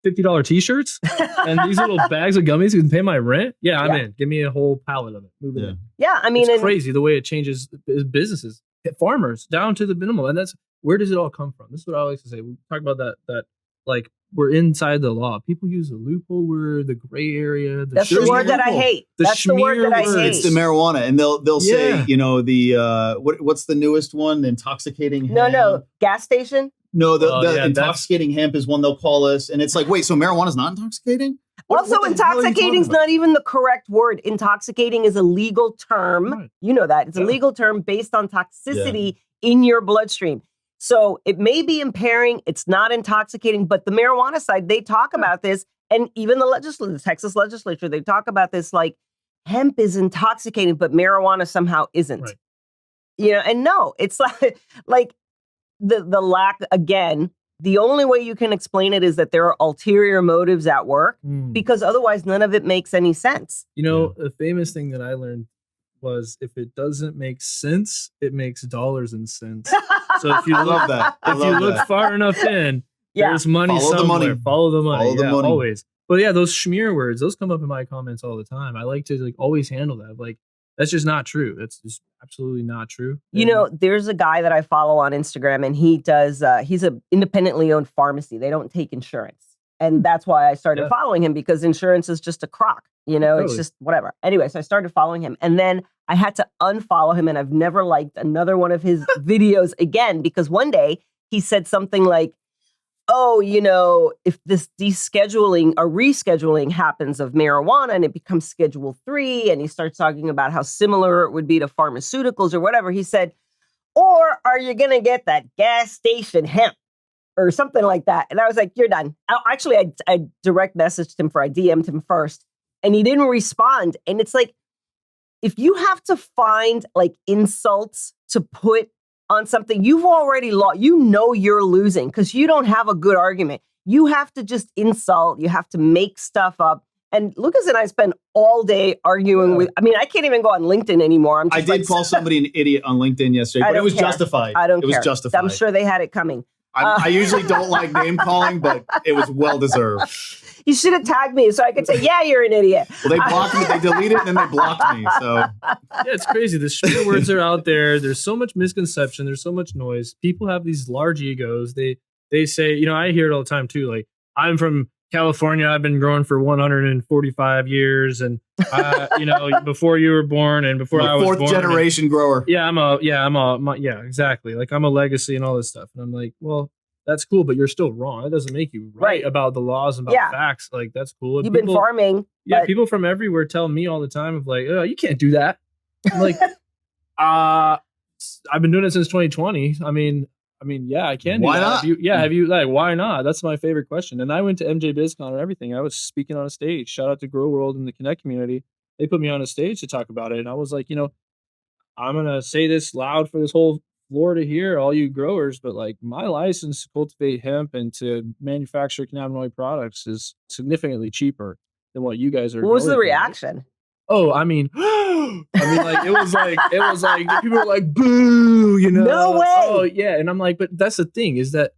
$50 t-shirts and these little bags of gummies can pay my rent? Yeah, I'm in. Give me a whole pallet of it. Move it in. Yeah, I mean, it's crazy the way it changes businesses, farmers down to the minimal. And that's, where does it all come from? This is what I like to say. We talk about that like we're inside the law. People use the loophole word, the gray area. That's the word that I hate. That's the word that I hate. It's the marijuana, and they'll say, what's the newest one? Intoxicating hemp. No, gas station. No, the intoxicating hemp is one they'll call us, and it's like, wait, so marijuana's not intoxicating? Also, intoxicating is not even the correct word. Intoxicating is a legal term. Right. You know that. It's a legal term based on toxicity in your bloodstream. So it may be impairing, it's not intoxicating, but the marijuana side, they talk about this, and even the Texas legislature, they talk about this like hemp is intoxicating, but marijuana somehow isn't. Right. And no, it's like the lack, again, the only way you can explain it is that there are ulterior motives at work, because otherwise none of it makes any sense. The famous thing that I learned was if it doesn't make sense, it makes dollars and cents. So if you look far enough in, there's money somewhere. Follow the money. Always. But those schmear words, those come up in my comments all the time. I like to always handle that. Like, that's just not true. That's just absolutely not true. There's a guy that I follow on Instagram, and he does, he's an independently owned pharmacy. They don't take insurance. And that's why I started following him, because insurance is just a crock. Totally. It's just whatever. Anyway, so I started following him, and then I had to unfollow him, and I've never liked another one of his videos again, because one day he said something like, if this descheduling or rescheduling happens of marijuana and it becomes Schedule 3, and he starts talking about how similar it would be to pharmaceuticals or whatever, he said, or are you going to get that gas station hemp? Or something like that. And I was like, you're done. I direct messaged him I DM'd him first, and he didn't respond. And it's like, if you have to find like insults to put on something, you've already lost. You're losing because you don't have a good argument. You have to just insult. You have to make stuff up. And Lukas and I spend all day arguing with, I can't even go on LinkedIn anymore. I did call somebody an idiot on LinkedIn yesterday, but it was justified. I don't care. It was justified. I'm sure they had it coming. I usually don't like name calling, but it was well deserved. You should have tagged me so I could say, yeah, you're an idiot. Well, they blocked me. They deleted it, and then they blocked me. So it's crazy. The swear words are out there. There's so much misconception. There's so much noise. People have these large egos. They say, I hear it all the time too. Like, I'm from California, I've been growing for 145 years, and before you were born and before I was born, fourth generation grower. Exactly. Like I'm a legacy and all this stuff. And I'm like, well, that's cool, but you're still wrong. It doesn't make you right about the laws and about facts. Like that's cool. And You've been farming. Yeah, people from everywhere tell me all the time of like, oh, you can't do that. I'm like, I've been doing it since 2020. I mean, yeah, I can do why that. not? Have you like, why not? That's my favorite question. And I went to MJ BizCon and everything. I was speaking on a stage. Shout out to Grow World and the Connect community. They put me on a stage to talk about it. And I was like, I'm going to say this loud for this whole floor to hear, all you growers, but like my license to cultivate hemp and to manufacture cannabinoid products is significantly cheaper than what you guys are. What was the reaction? Oh, I mean, like it was like people were like, boo, No way. Oh yeah, and I'm like, but that's the thing is that,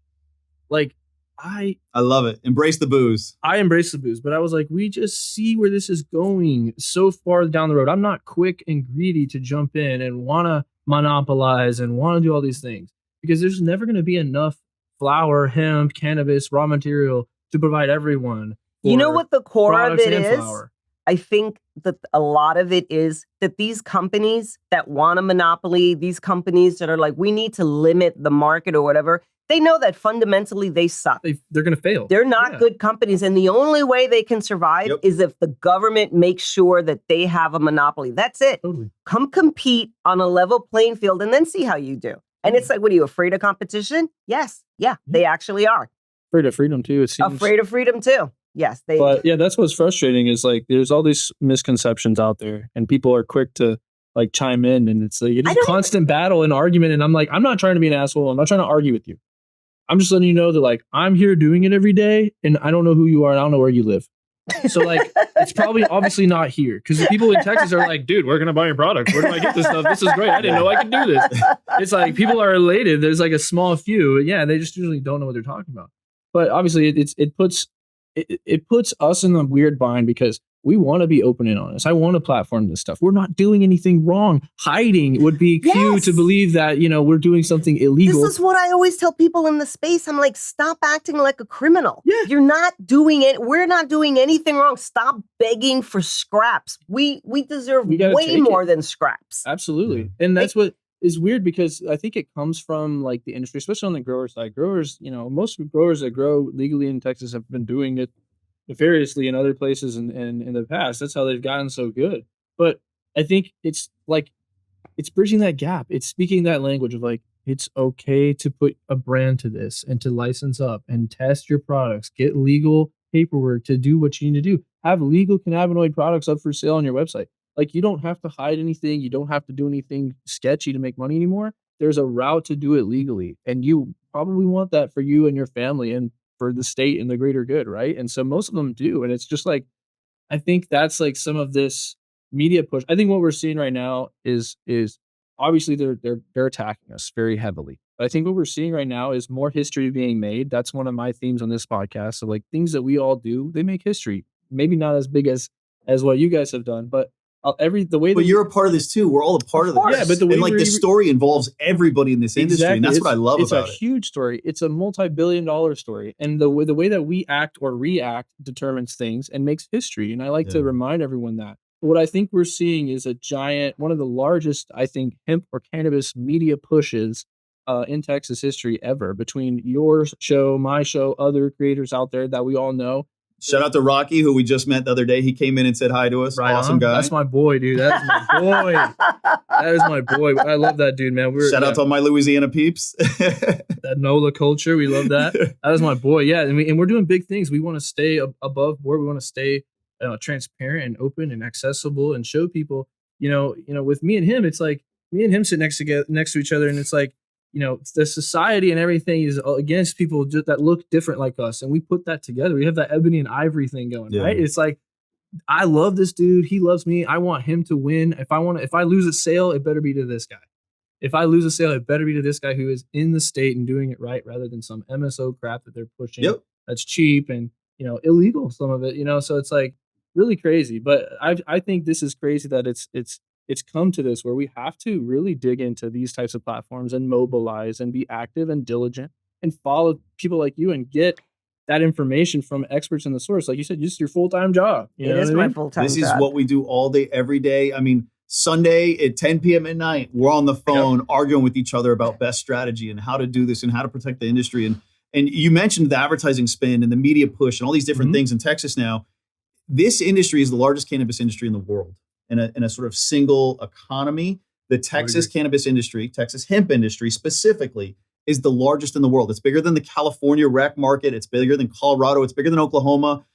like, I love it. Embrace the booze. I embrace the booze, but I was like, we just see where this is going so far down the road. I'm not quick and greedy to jump in and want to monopolize and want to do all these things because there's never going to be enough flower, hemp, cannabis, raw material to provide everyone. You know what the core of it is? Flower. I think that a lot of it is that these companies that want a monopoly, these companies that are like, we need to limit the market or whatever, they know that fundamentally they suck. They're going to fail. They're not good companies. And the only way they can survive is if the government makes sure that they have a monopoly. That's it. Totally. Come compete on a level playing field and then see how you do. And it's like, what are you, afraid of competition? Yes. Yeah, they actually are. Afraid of freedom too, it seems. Afraid of freedom too. Yes. But yeah, that's what's frustrating is like there's all these misconceptions out there and people are quick to like chime in and it's like a constant battle and argument. And I'm like, I'm not trying to be an asshole. I'm not trying to argue with you. I'm just letting you know that like I'm here doing it every day and I don't know who you are and I don't know where you live. So like it's probably obviously not here because the people in Texas are like, dude, we're gonna buy your product. Where do I get this stuff? This is great. I didn't know I could do this. It's like people are elated. There's like a small few. Yeah, they just usually don't know what they're talking about. But obviously it puts us in a weird bind because we want to be open and honest. I want to platform this stuff. We're not doing anything wrong. Hiding would be cute to believe that, we're doing something illegal. This is what I always tell people in the space. I'm like, stop acting like a criminal. Yeah. You're not doing it. We're not doing anything wrong. Stop begging for scraps. We deserve way more than scraps. Absolutely. And that's what is weird because I think it comes from like the industry, especially on the grower side. Growers, most growers that grow legally in Texas have been doing it nefariously in other places and in the past. That's how they've gotten so good. But I think it's like it's bridging that gap. It's speaking that language of like it's okay to put a brand to this and to license up and test your products, get legal paperwork to do what you need to do. Have legal cannabinoid products up for sale on your website. Like you don't have to hide anything. You don't have to do anything sketchy to make money anymore. There's a route to do it legally. And you probably want that for you and your family and for the state and the greater good, right? And so most of them do. And it's just like, I think that's like some of this media push. I think what we're seeing right now is obviously they're attacking us very heavily. But I think what we're seeing right now is more history being made. That's one of my themes on this podcast. So like things that we all do, they make history. Maybe not as big as what you guys have done, but But you're a part of this too. We're all a part of this. Yeah, but the way the story involves everybody in this industry, and that's what I love about it. It's a huge story. It's a multi-billion-dollar story, and the way that we act or react determines things and makes history. And I like to remind everyone that. What I think we're seeing is one of the largest, I think, hemp or cannabis media pushes in Texas history ever. Between your show, my show, other creators out there that we all know. Shout out to Rocky, who we just met the other day. He came in and said hi to us. Right awesome on. Guy. That's my boy, dude. That is my boy. That is my boy. I love that dude, man. Shout out to all my Louisiana peeps. That NOLA culture. We love that. That is my boy. Yeah. And we're doing big things. We want to stay above board. We want to stay transparent and open and accessible and show people, with me and him, it's like me and him sit next to each other. And it's like, the society and everything is against people that look different like us. And we put that together. We have that ebony and ivory thing going, right? It's like, I love this dude. He loves me. I want him to win. If I lose a sale, it better be to this guy. If I lose a sale, it better be to this guy who is in the state and doing it right rather than some MSO crap that they're pushing. That's cheap and, illegal, some of it, so it's like really crazy. But I think this is crazy that it's come to this where we have to really dig into these types of platforms and mobilize and be active and diligent and follow people like you and get that information from experts in the source. Like you said, this is your full-time job. It is my full-time This job. is what we do all day, every day. I mean, Sunday at 10 p.m. at night, we're on the phone arguing with each other about best strategy and how to do this and how to protect the industry. And you mentioned the advertising spin and the media push and all these different things in Texas now. This industry is the largest cannabis industry in the world in a sort of single economy. The Texas cannabis industry, Texas hemp industry specifically, is the largest in the world. It's bigger than the California rec market. It's bigger than Colorado. It's bigger than Oklahoma.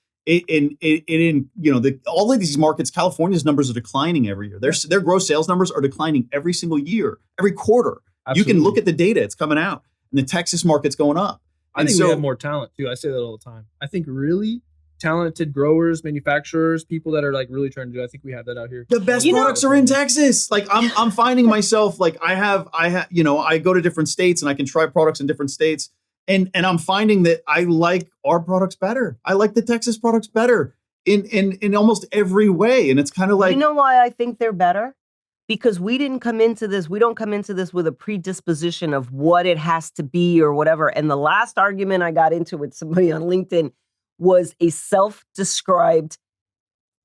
All of these markets, California's numbers are declining every year. Their gross sales numbers are declining every single year, every quarter. Absolutely. You can look at the data; it's coming out, and the Texas market's going up. I think we have more talent too. I say that all the time. I think really talented growers, manufacturers, people that are like really trying to do. I think we have that out here. The best products are in Texas. Like I'm finding myself like I go to different states and I can try products in different states. And I'm finding that I like our products better. I like the Texas products better in almost every way. And it's kind of like, you know why I think they're better? Because we don't come into this with a predisposition of what it has to be or whatever. And the last argument I got into with somebody on LinkedIn was a self-described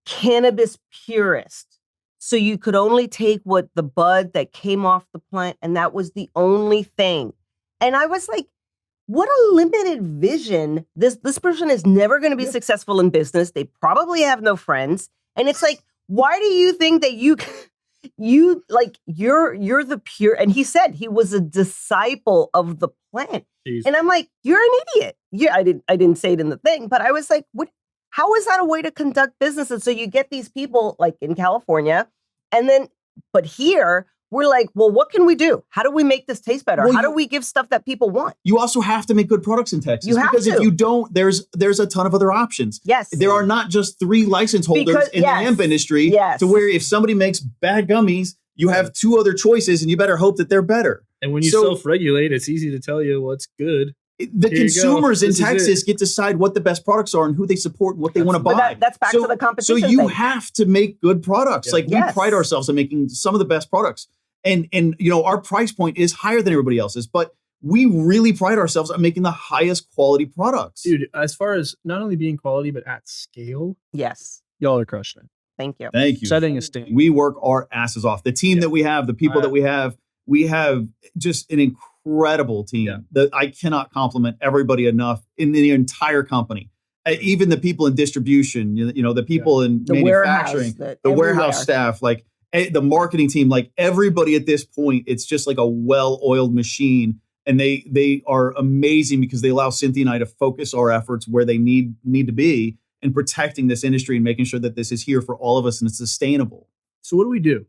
cannabis purist. So you could only take what the bud that came off the plant, and that was the only thing. And I was like, what a limited vision. This person is never going to be successful in business. They probably have no friends. And it's like, why do you think that you're the pure? And he said he was a disciple of the plant. Jeez. And I'm like, you're an idiot. Yeah, I didn't say it in the thing, but I was like, what? How is that a way to conduct business? And so you get these people like in California, but here we're like, well, what can we do? How do we make this taste better? How do we give stuff that people want? You also have to make good products in Texas because if you don't, there's a ton of other options. Yes. There are not just 3 license holders in the hemp industry to where if somebody makes bad gummies, you have 2 other choices and you better hope that they're better. And when you self-regulate, it's easy to tell you what's good. The consumers in Texas get to decide what the best products are and who they support and what they want to buy. But that's back to the competition. So you have to make good products. Yeah. Like we pride ourselves on making some of the best products. And our price point is higher than everybody else's, but we really pride ourselves on making the highest quality products. Dude, as far as not only being quality, but at scale. Yes. Y'all are crushing it. Thank you. Thank you. Setting a standard. We work our asses off. The team that we have, the people that we have just an incredible team that I cannot compliment everybody enough in the entire company. Even the people in distribution, the people in the manufacturing, the warehouse staff, like the marketing team, like everybody at this point, it's just like a well-oiled machine. And they are amazing because they allow Cynthia and I to focus our efforts where they need to be in protecting this industry and making sure that this is here for all of us and it's sustainable. So what do we do?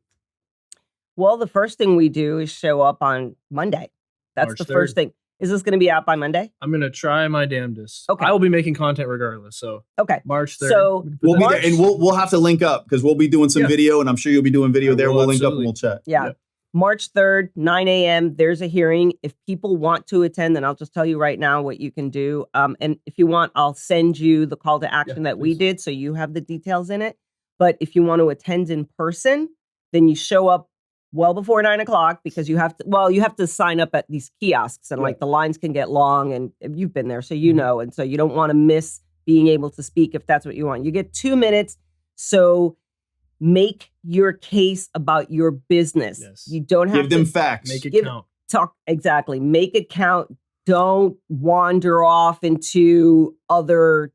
Well, the first thing we do is show up on Monday. That's March the 3rd. First thing. Is this going to be out by Monday? I'm going to try my damnedest. Okay. I will be making content regardless. So March 3rd. So we'll be there and we'll have to link up because we'll be doing some video and I'm sure you'll be doing video there. We'll link up and we'll chat. Yeah. March 3rd, 9 a.m. There's a hearing. If people want to attend, then I'll just tell you right now what you can do. And if you want, I'll send you the call to action that we did so you have the details in it. But if you want to attend in person, then you show up well before 9 o'clock because you have to sign up at these kiosks and like the lines can get long and you've been there, so you know. And so you don't want to miss being able to speak if that's what you want. You get 2 minutes. So make your case about your business. Yes. You don't have to give them facts. Make it count. Exactly. Make it count. Don't wander off into other,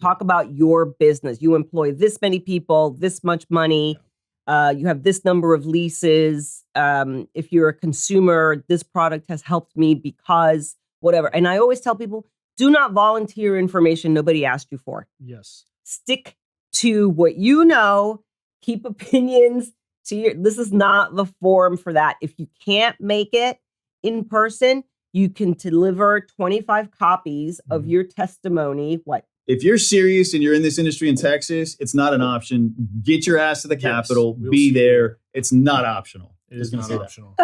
talk about your business. You employ this many people, this much money. You have this number of leases. If you're a consumer, this product has helped me because whatever. And I always tell people, do not volunteer information nobody asked you for. Yes. Stick to what you know. Keep opinions to this is not the forum for that. If you can't make it in person, you can deliver 25 copies of your testimony. If you're serious and you're in this industry in Texas, it's not an option. Get your ass to the Capitol. Be there. It's not optional. It is not optional.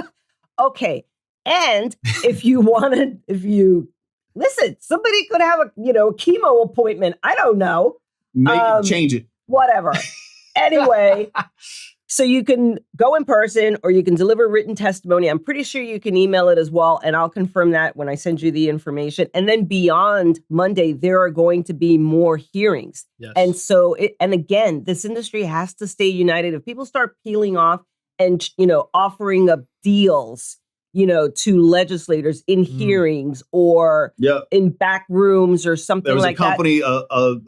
Okay. And if you listen, somebody could have a chemo appointment. I don't know. Change it. Whatever. Anyway, So you can go in person or you can deliver written testimony. I'm pretty sure you can email it as well. And I'll confirm that when I send you the information. And then beyond Monday, there are going to be more hearings. Yes. And so, and again, this industry has to stay united. If people start peeling off and, offering up deals, to legislators in hearings or in back rooms or something like that. There was a company,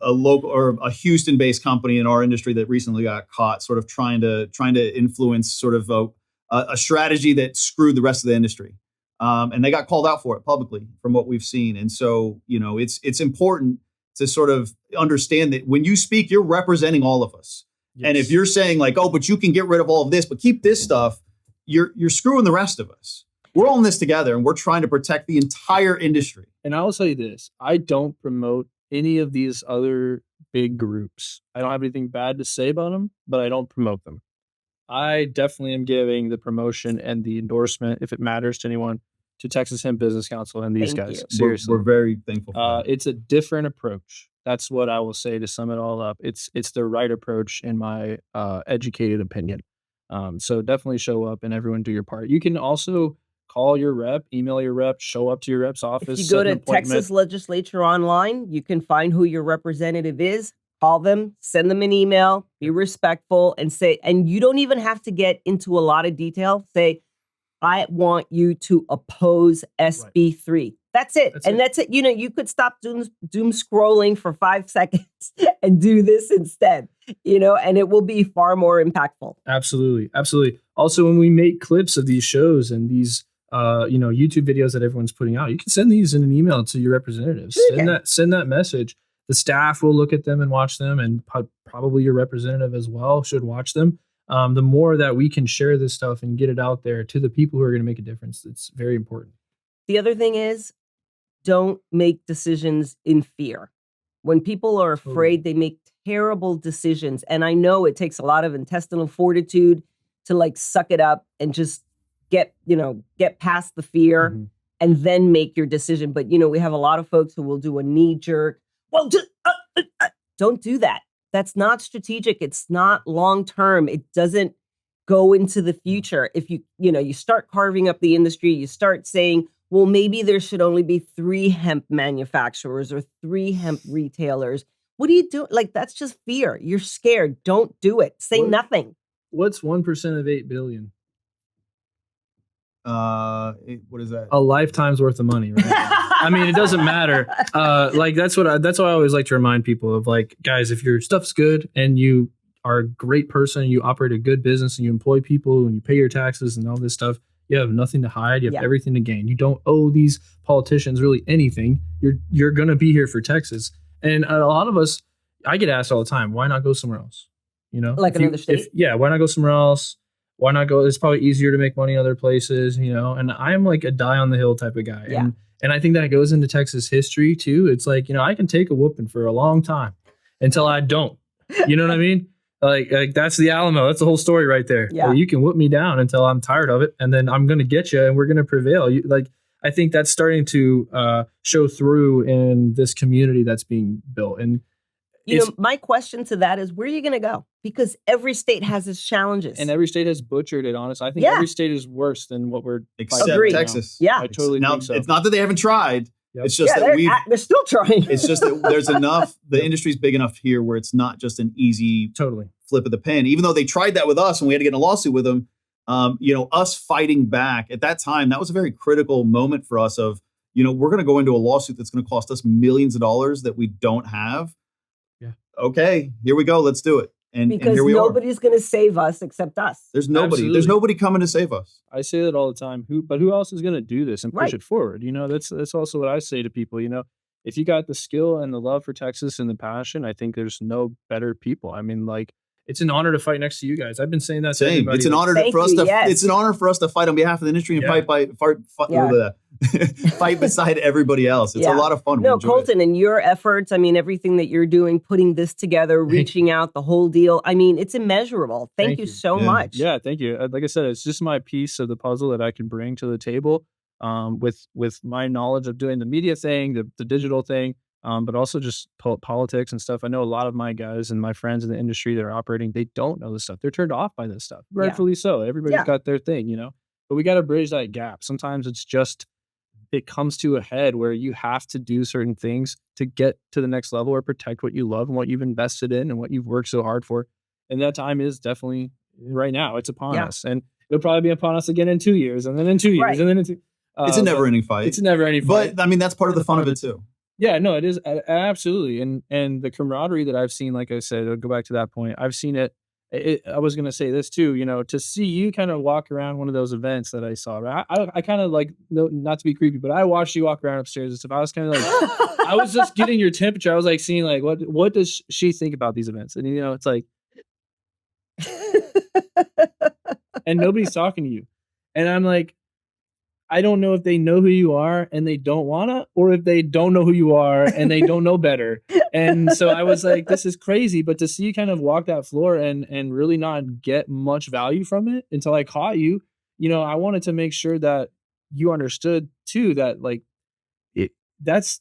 a local or a Houston-based company in our industry that recently got caught, sort of trying to influence sort of a strategy that screwed the rest of the industry, and they got called out for it publicly from what we've seen. And so, it's important to sort of understand that when you speak, you're representing all of us. Yes. And if you're saying like, oh, but you can get rid of all of this, but keep this stuff, you're screwing the rest of us. We're all in this together, and we're trying to protect the entire industry. And I will tell you this, I don't promote any of these other big groups. I don't have anything bad to say about them, but I don't promote them. I definitely am giving the promotion and the endorsement, if it matters to anyone, to Texas Hemp Business Council and these guys. Seriously. We're very thankful for that. It's a different approach. That's what I will say to sum it all up. It's the right approach in my educated opinion. So definitely show up and everyone do your part. You can also call your rep, email your rep, show up to your rep's office. If you go to Texas Legislature online, you can find who your representative is, call them, send them an email, be respectful, and say, and you don't even have to get into a lot of detail. Say, I want you to oppose SB3. Right. That's it. That's it. You could stop doom scrolling for 5 seconds and do this instead, and it will be far more impactful. Absolutely. Absolutely. Also, when we make clips of these shows and these YouTube videos that everyone's putting out, you can send these in an email to your representatives. Send that message. The staff will look at them and watch them, and probably your representative as well should watch them. The more that we can share this stuff and get it out there to the people who are going to make a difference, it's very important. The other thing is, don't make decisions in fear. When people are afraid, they make terrible decisions. And I know it takes a lot of intestinal fortitude to suck it up and just get past the fear and then make your decision. But, we have a lot of folks who will do a knee jerk. Well, just don't do that. That's not strategic. It's not long term. It doesn't go into the future. If you start carving up the industry, you start saying, well, maybe there should only be 3 hemp manufacturers or 3 hemp retailers. What do you do? That's just fear. You're scared. Don't do it. Say nothing. What's 1% of 8 billion? What is that? A lifetime's worth of money, right? I mean, it doesn't matter. That's what I always like to remind people of. Guys, if your stuff's good and you are a great person, you operate a good business and you employ people and you pay your taxes and all this stuff, you have nothing to hide. You have everything to gain. You don't owe these politicians really anything. You're going to be here for Texas. And a lot of us, I get asked all the time, why not go somewhere else? Another state? Why not go somewhere else? Why not go? It's probably easier to make money in other places, and I'm a die on the hill type of guy. Yeah. And I think that goes into Texas history too. It's I can take a whooping for a long time until I don't. You know what I mean? That's the Alamo. That's the whole story right there. Yeah. You can whoop me down until I'm tired of it, and then I'm going to get you, and we're going to prevail. I think that's starting to show through in this community that's being built. And my question to that is, where are you going to go? Because every state has its challenges. And every state has butchered it, honestly. I think every state is worse than what we're except Texas. Yeah. I totally think so. It's not that they haven't tried. Yep. It's just that they're still trying. It's just that there's enough, the industry's big enough here where it's not just an easy flip of the pen. Even though they tried that with us and we had to get in a lawsuit with them, us fighting back at that time, that was a very critical moment for us of, we're going to go into a lawsuit that's going to cost us millions of dollars that we don't have. Okay, here we go. Let's do it. And here we nobody's going to save us except us. There's nobody. Absolutely. There's nobody coming to save us. I say that all the time. Who else is going to do this and push it forward? That's also what I say to people. If you got the skill and the love for Texas and the passion, I think there's no better people. I mean, it's an honor to fight next to you guys. I've been saying that. To everybody. It's an honor for us to. Yes. It's an honor for us to fight on behalf of the industry and fight beside everybody else. It's a lot of fun. No, Colton, and your efforts. I mean, everything that you're doing, putting this together, reaching out, the whole deal. I mean, it's immeasurable. Thank you so much. Yeah, thank you. Like I said, it's just my piece of the puzzle that I can bring to the table. With my knowledge of doing the media thing, the digital thing. but also just politics and stuff. I know a lot of my guys and my friends in the industry that are operating, they don't know this stuff. They're turned off by this stuff. Rightfully so. Everybody's got their thing, you know, but we got to bridge that gap. Sometimes it's just, it comes to a head where you have to do certain things to get to the next level or protect what you love and what you've invested in and what you've worked so hard for. And that time is definitely right now. It's upon us, and it'll probably be upon us again in 2 years, and then in 2 years, and then in it's a never-ending fight. It's a never-ending fight. But I mean, that's part of the fun of it too. Yeah, no, it is absolutely, and the camaraderie that I've seen, like I said, I'll go back to that point. I've seen it. I was going to say this too, you know, to see you kind of walk around one of those events that I saw. Right? I kind of like, not to be creepy, but I watched you walk around upstairs and stuff. I was kind of like, I was just getting your temperature. I was like seeing like, what does she think about these events? And you know, it's like, and nobody's talking to you. And I'm like, I don't know if they know who you are and they don't wanna, or if they don't know who you are and they don't know better. And so I was like, this is crazy. But to see you kind of walk that floor and really not get much value from it until I caught you, you know, I wanted to make sure that you understood too, that like that's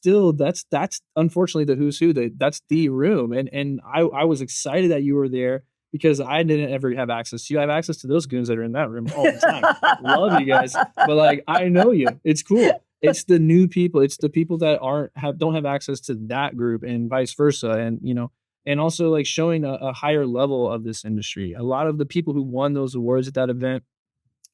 unfortunately the who's who, that's the room. And I was excited that you were there, because I didn't ever have access to you. I have access to those goons that are in that room all the time. Love you guys. But like, I know you. It's cool. It's the new people. It's the people that don't have access to that group, and vice versa. And, you know, and also like showing a higher level of this industry. A lot of the people who won those awards at that event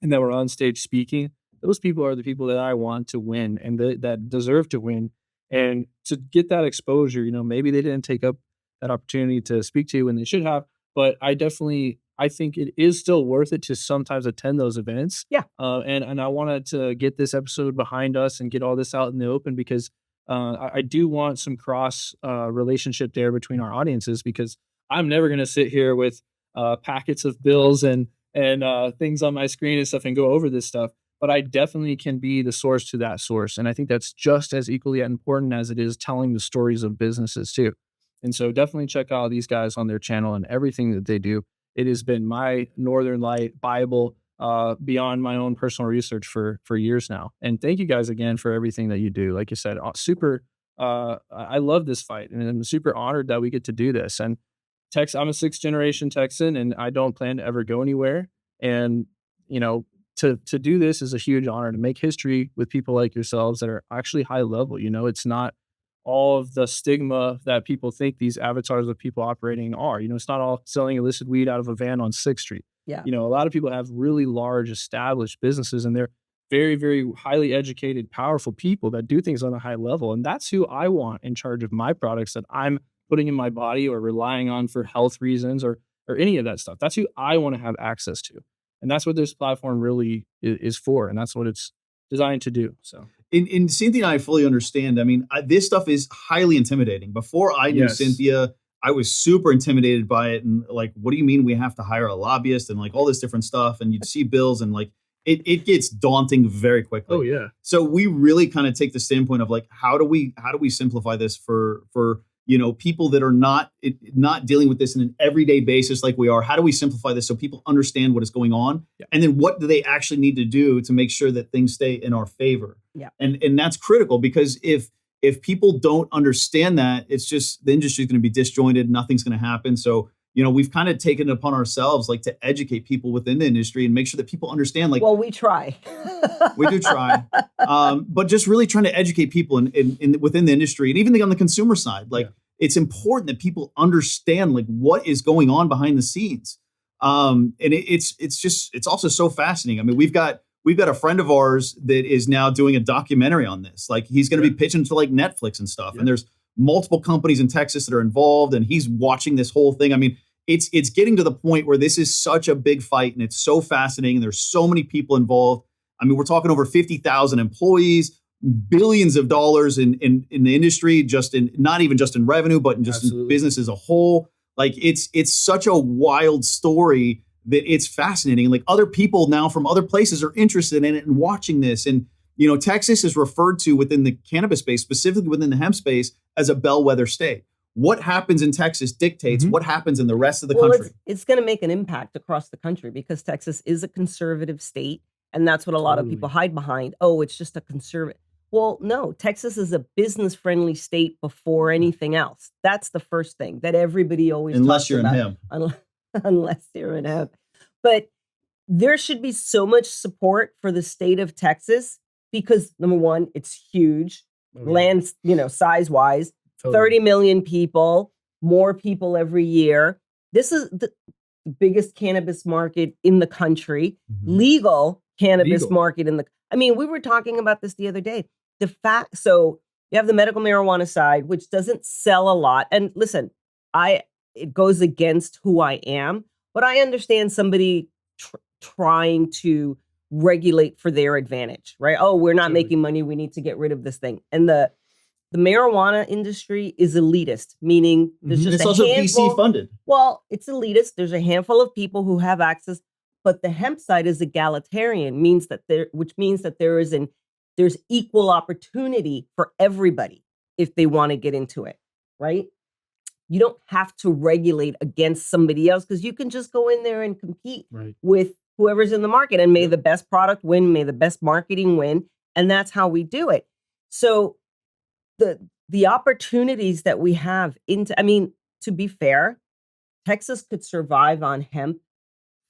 and that were on stage speaking, those people are the people that I want to win and that deserve to win. And to get that exposure, you know, maybe they didn't take up that opportunity to speak to you when they should have. But I think it is still worth it to sometimes attend those events. Yeah. And I wanted to get this episode behind us and get all this out in the open, because I do want some cross relationship there between our audiences, because I'm never going to sit here with packets of bills and things on my screen and stuff and go over this stuff. But I definitely can be the source to that source. And I think that's just as equally important as it is telling the stories of businesses too. And so definitely check out these guys on their channel and everything that they do. It has been my Northern Light Bible beyond my own personal research for years now. And thank you guys again for everything that you do. Like you said, I love this fight, and I'm super honored that we get to do this. And I'm a 6th generation Texan, and I don't plan to ever go anywhere. And, you know, to do this is a huge honor, to make history with people like yourselves that are actually high level. You know, it's not all of the stigma that people think these avatars of people operating are. You know, it's not all selling illicit weed out of a van on 6th Street. Yeah. You know, a lot of people have really large established businesses, and they're very, very highly educated, powerful people that do things on a high level. And that's who I want in charge of my products that I'm putting in my body or relying on for health reasons or any of that stuff. That's who I want to have access to. And that's what this platform really is for. And that's what it's designed to do. So. In Cynthia and I fully understand. I mean, this stuff is highly intimidating. Before I knew Cynthia, I was super intimidated by it. And like, what do you mean we have to hire a lobbyist and like all this different stuff? And you'd see bills and like, it gets daunting very quickly. Oh yeah. So we really kind of take the standpoint of like, how do we simplify this for you know, people that are not dealing with this in an everyday basis like we are? How do we simplify this so people understand what is going on? Yeah. And then what do they actually need to do to make sure that things stay in our favor? Yeah. And that's critical, because if people don't understand that, it's just the industry is going to be disjointed. Nothing's going to happen. So, you know, we've kind of taken it upon ourselves like to educate people within the industry and make sure that people understand. Like, well, we try. We do try, but just really trying to educate people in within the industry, and even on the consumer side. Like, it's important that people understand like what is going on behind the scenes. And it's also so fascinating. I mean, we've got a friend of ours that is now doing a documentary on this. Like, he's going to be pitching to like Netflix and stuff. And there's multiple companies in Texas that are involved, and he's watching this whole thing. I mean, it's getting to the point where this is such a big fight, and it's so fascinating. And there's so many people involved. I mean, we're talking over 50,000 employees, billions of dollars in the industry, not even just in revenue, but in just in business as a whole. Like, it's such a wild story that it's fascinating. Like, other people now from other places are interested in it and watching this. And, you know, Texas is referred to within the cannabis space, specifically within the hemp space, as a bellwether state. What happens in Texas dictates what happens in the rest of the country. It's going to make an impact across the country, because Texas is a conservative state. And that's what a lot of people hide behind. Oh, it's just a conservative. Well, no, Texas is a business-friendly state before anything else. That's the first thing that everybody always Unless talks you're in about. hemp. Unless you're in hemp. But there should be so much support for the state of Texas because, number one, it's huge. Land, size-wise, 30 million people, more people every year. This is the biggest cannabis market in the country, legal cannabis market we were talking about this the other day. So you have the medical marijuana side, which doesn't sell a lot. And listen, it goes against who I am, but I understand somebody trying to regulate for their advantage, right? Oh, we're not making money. We need to get rid of this thing. And the marijuana industry is elitist, meaning there's just it's a also handful. VC funded. Well, it's elitist. There's a handful of people who have access, but the hemp side is egalitarian, which means that there's equal opportunity for everybody if they want to get into it, right? You don't have to regulate against somebody else because you can just go in there and compete with whoever's in the market, and may the best product win, may the best marketing win, and that's how we do it. So the opportunities that we have to be fair, Texas could survive on hemp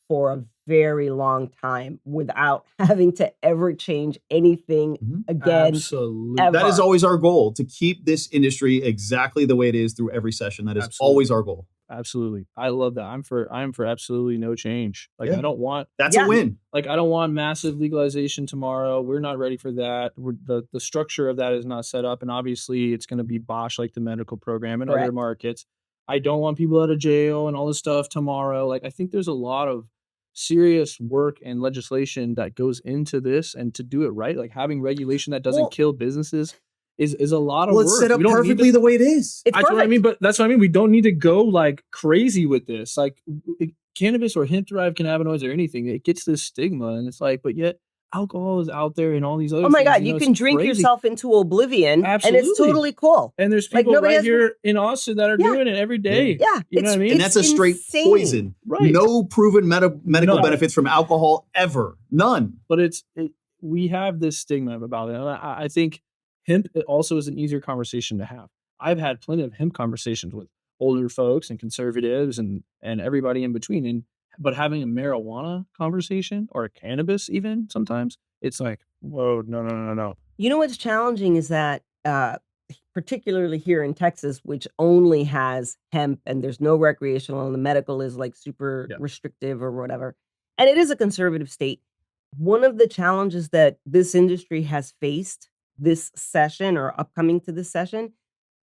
for a very long time without having to ever change anything again. Absolutely. Ever. That is always our goal, to keep this industry exactly the way it is through every session. That is always our goal. Absolutely. I love that. I'm for absolutely no change. I don't want that's a win. I don't want massive legalization tomorrow. We're not ready for that. The structure of that is not set up, and obviously it's going to be Bosch like the medical program and other markets. I don't want people out of jail and all this stuff tomorrow. I think there's a lot of serious work and legislation that goes into this, and to do it right, having regulation that doesn't kill businesses is a lot of work. It's set up perfectly the way it is. That's what I mean, but that's what I mean. We don't need to go crazy with this. Cannabis or hemp-derived cannabinoids or anything, it gets this stigma, and it's but yet alcohol is out there and all these other Oh my things. God, you can drink yourself into oblivion. Absolutely. And it's totally cool. And there's people here in Austin that are doing it every day. Yeah. You know what I mean? And that's a straight poison. Right. No proven medical benefits from alcohol ever. None. But we have this stigma about it. And I think hemp also is an easier conversation to have. I've had plenty of hemp conversations with older folks and conservatives and everybody in between. But having a marijuana conversation or a cannabis even sometimes, it's whoa, no. You know what's challenging is that, particularly here in Texas, which only has hemp and there's no recreational, and the medical is super restrictive or whatever. And it is a conservative state. One of the challenges that this industry has faced this session or upcoming to this session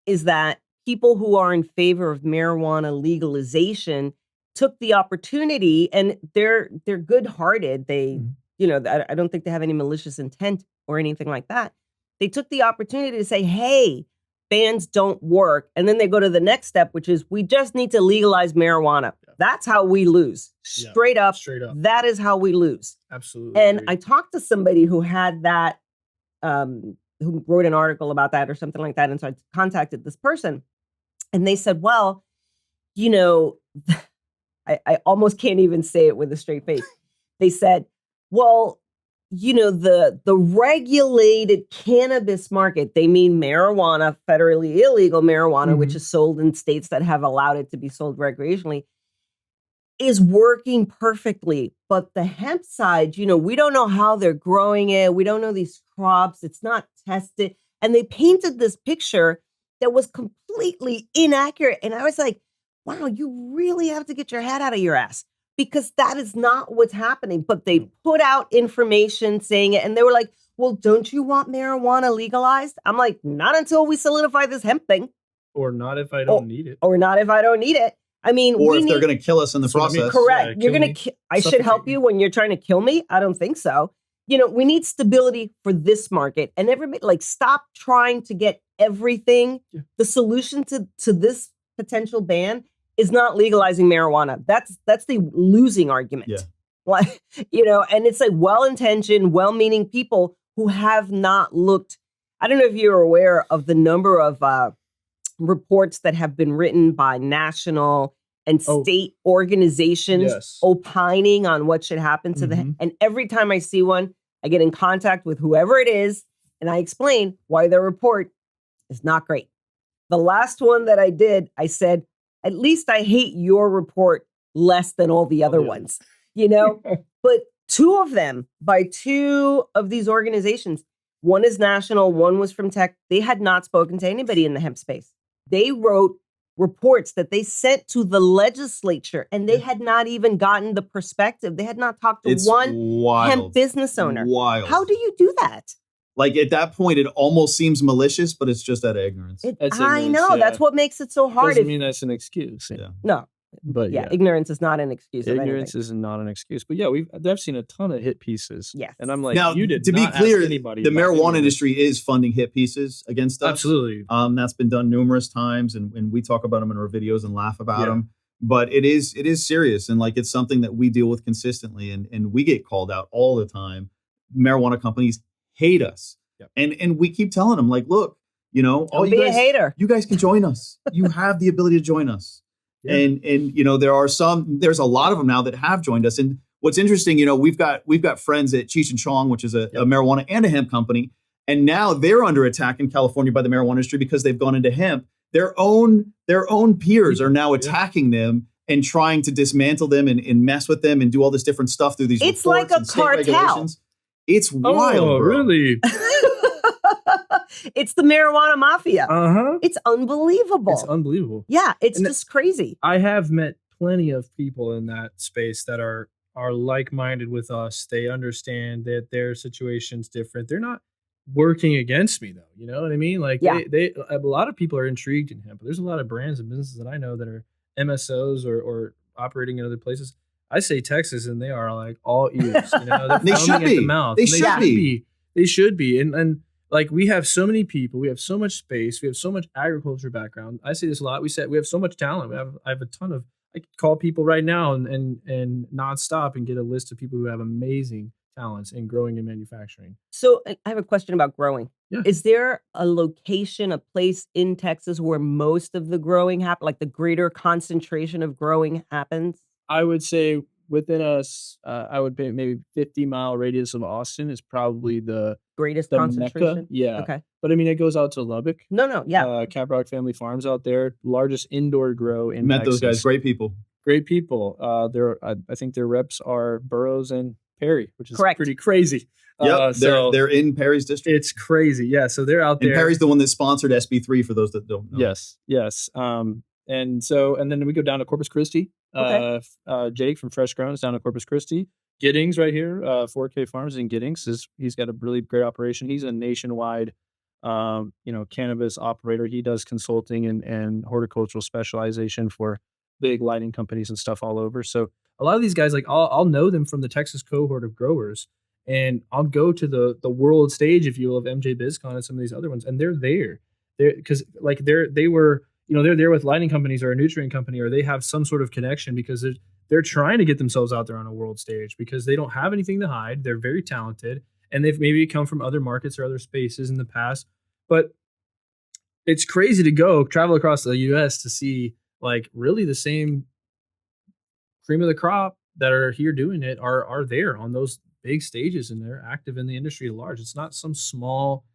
is that people who are in favor of marijuana legalization took the opportunity, and they're good-hearted. They, I don't think they have any malicious intent or anything like that. They took the opportunity to say, hey, bans don't work. And then they go to the next step, which is we just need to legalize marijuana. Yeah. That's how we lose. Straight up. That is how we lose. Absolutely. And I talked to somebody who had that, who wrote an article about that or something like that. And so I contacted this person, and they said, well, I almost can't even say it with a straight face. They said, well, the regulated cannabis market, they mean marijuana, federally illegal marijuana, which is sold in states that have allowed it to be sold recreationally, is working perfectly. But the hemp side, we don't know how they're growing it. We don't know these crops. It's not tested. And they painted this picture that was completely inaccurate. And I was like, wow, you really have to get your head out of your ass, because that is not what's happening. But they put out information saying it, and they were like, well, don't you want marijuana legalized? I'm like, not until we solidify this hemp thing. Or not if I don't need it. Or not if I don't need it. I mean, or if they're going to kill us in the process. Correct. You're going to, I should help you when you're trying to kill me? I don't think so. We need stability for this market, and everybody stop trying to get everything. Yeah. The solution to this potential ban is not legalizing marijuana. That's the losing argument. Yeah. And it's well-intentioned, well-meaning people who have not looked. I don't know if you're aware of the number of reports that have been written by national and state organizations opining on what should happen to the. And every time I see one, I get in contact with whoever it is, And I explained why their report is not great. The last one that I did, I said, at least I hate your report less than all the other ones, But two of them by two of these organizations, one is national, one was from tech. They had not spoken to anybody in the hemp space. They wrote reports that they sent to the legislature, and they had not even gotten the perspective. They had not talked to one hemp business owner. Wild. How do you do that? Like at that point, it almost seems malicious, but it's just out of ignorance. I know. That's what makes it so hard. Doesn't mean that's an excuse. Yeah. No. But ignorance is not an excuse. Ignorance is not an excuse. But I've seen a ton of hit pieces. Yes. And I'm like, now, you did to not be clear, ask anybody the about marijuana any of industry is funding hit pieces against us. Absolutely. That's been done numerous times, and we talk about them in our videos and laugh about them. But it is serious, and like it's something that we deal with consistently, and we get called out all the time. Marijuana companies hate us, and we keep telling them like, look, Don't be a hater. You guys can join us. You have the ability to join us. Yeah. And there's a lot of them now that have joined us. And what's interesting, we've got friends at Cheech and Chong, which is a marijuana and a hemp company. And now they're under attack in California by the marijuana industry because they've gone into hemp. Their own peers are now attacking them and trying to dismantle them and mess with them and do all this different stuff through these It's like a cartel. It's wild, bro. Really? It's the marijuana mafia. It's unbelievable. It's unbelievable. Yeah, it's just crazy. I have met plenty of people in that space that are like-minded with us. They understand that their situation's different. They're not working against me, though. You know what I mean? Like, they a lot of people are intrigued in hemp. There's a lot of brands and businesses that I know that are MSOs or operating in other places. I say Texas, and they are like all ears. They're they should be. At the mouth. They should be. They should be. And like, we have so many people, we have so much space, we have so much agriculture background. I say this a lot. We have so much talent. I have a ton of. I could call people right now and nonstop and get a list of people who have amazing talents in growing and manufacturing. So I have a question about growing. Yeah. Is there a location, a place in Texas where most of the growing happens, like the greater concentration of growing happens? I would say within us, I would be maybe 50-mile radius of Austin is probably the greatest the concentration. Mecca. Yeah. Okay. But I mean, it goes out to Lubbock. No. Yeah. Cabrera Family Farms out there, largest indoor grow in Met Texas. those guys, great people. Great people. I think their reps are Burroughs and Perry, which is Correct. pretty crazy. Yep, they're in Perry's district. It's crazy. Yeah. So they're out there. And Perry's the one that sponsored SB3 for those that don't know. Yes. And then we go down to Corpus Christi. Okay. Jake from Fresh Grown is down to Corpus Christi. Giddings right here, 4K Farms in Giddings he's got a really great operation. He's a nationwide, cannabis operator. He does consulting and horticultural specialization for big lighting companies and stuff all over. So a lot of these guys, like I'll know them from the Texas cohort of growers, and I'll go to the world stage, if you will, of MJ BizCon and some of these other ones, and they're there. Because they were. They're there with lighting companies or a nutrient company, or they have some sort of connection because they're trying to get themselves out there on a world stage because they don't have anything to hide. They're very talented, and they've maybe come from other markets or other spaces in the past. But it's crazy to travel across the U.S. to see like really the same cream of the crop that are here doing it are there on those big stages, and they're active in the industry at large. It's not some small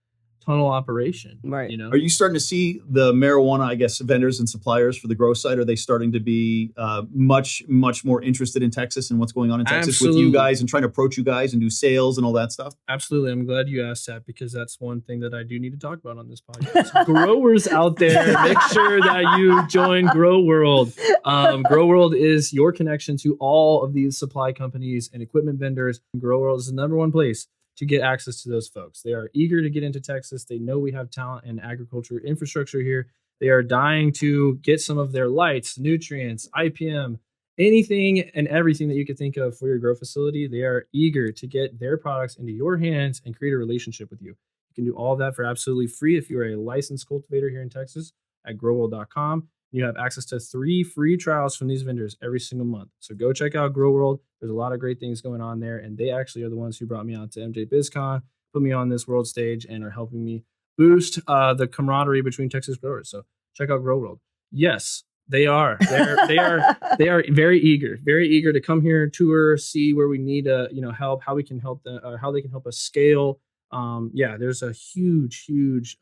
tunnel operation, right? Are you starting to see the marijuana, I guess, vendors and suppliers for the grow side? Are they starting to be much more interested in Texas and what's going on in Texas Absolutely. with you guys and trying to approach you guys and do sales and all that stuff? Absolutely. I'm glad you asked that because that's one thing that I do need to talk about on this podcast. Growers out there, make sure that you join Grow World. Grow World is your connection to all of these supply companies and equipment vendors. Grow World is the number one place to get access to those folks. They are eager to get into Texas. They know we have talent and agriculture infrastructure here. They are dying to get some of their lights, nutrients, IPM, anything and everything that you could think of for your grow facility. They are eager to get their products into your hands and create a relationship with you. You can do all of that for absolutely free if you're a licensed cultivator here in Texas at growworld.com. You have access to 3 free trials from these vendors every single month. So go check out Grow World. There's a lot of great things going on there. And they actually are the ones who brought me out to MJ BizCon, put me on this world stage, and are helping me boost the camaraderie between Texas growers. So check out Grow World. Yes, they are. They are very eager to come here and tour, see where we need help, how we can help them, or how they can help us scale there's a huge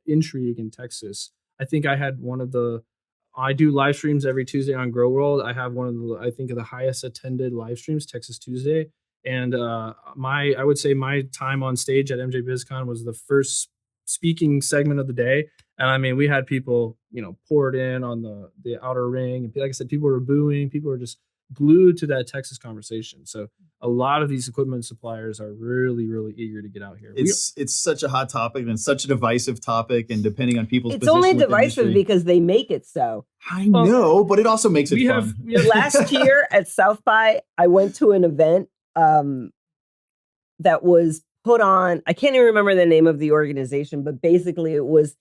intrigue in Texas. I think I do live streams every Tuesday on Grow World. I have one of the highest attended live streams, Texas Tuesday. And I would say my time on stage at MJ BizCon was the first speaking segment of the day. And I mean, we had people, poured in on the outer ring. And like I said, people were booing. People were just glued to that Texas conversation. So a lot of these equipment suppliers are really, really eager to get out here. It's such a hot topic and such a divisive topic. And depending on people's it's position only with the divisive industry, because they make it so. I know, but it also makes it fun. Last year at South by, I went to an event that was put on. I can't even remember the name of the organization, but basically it was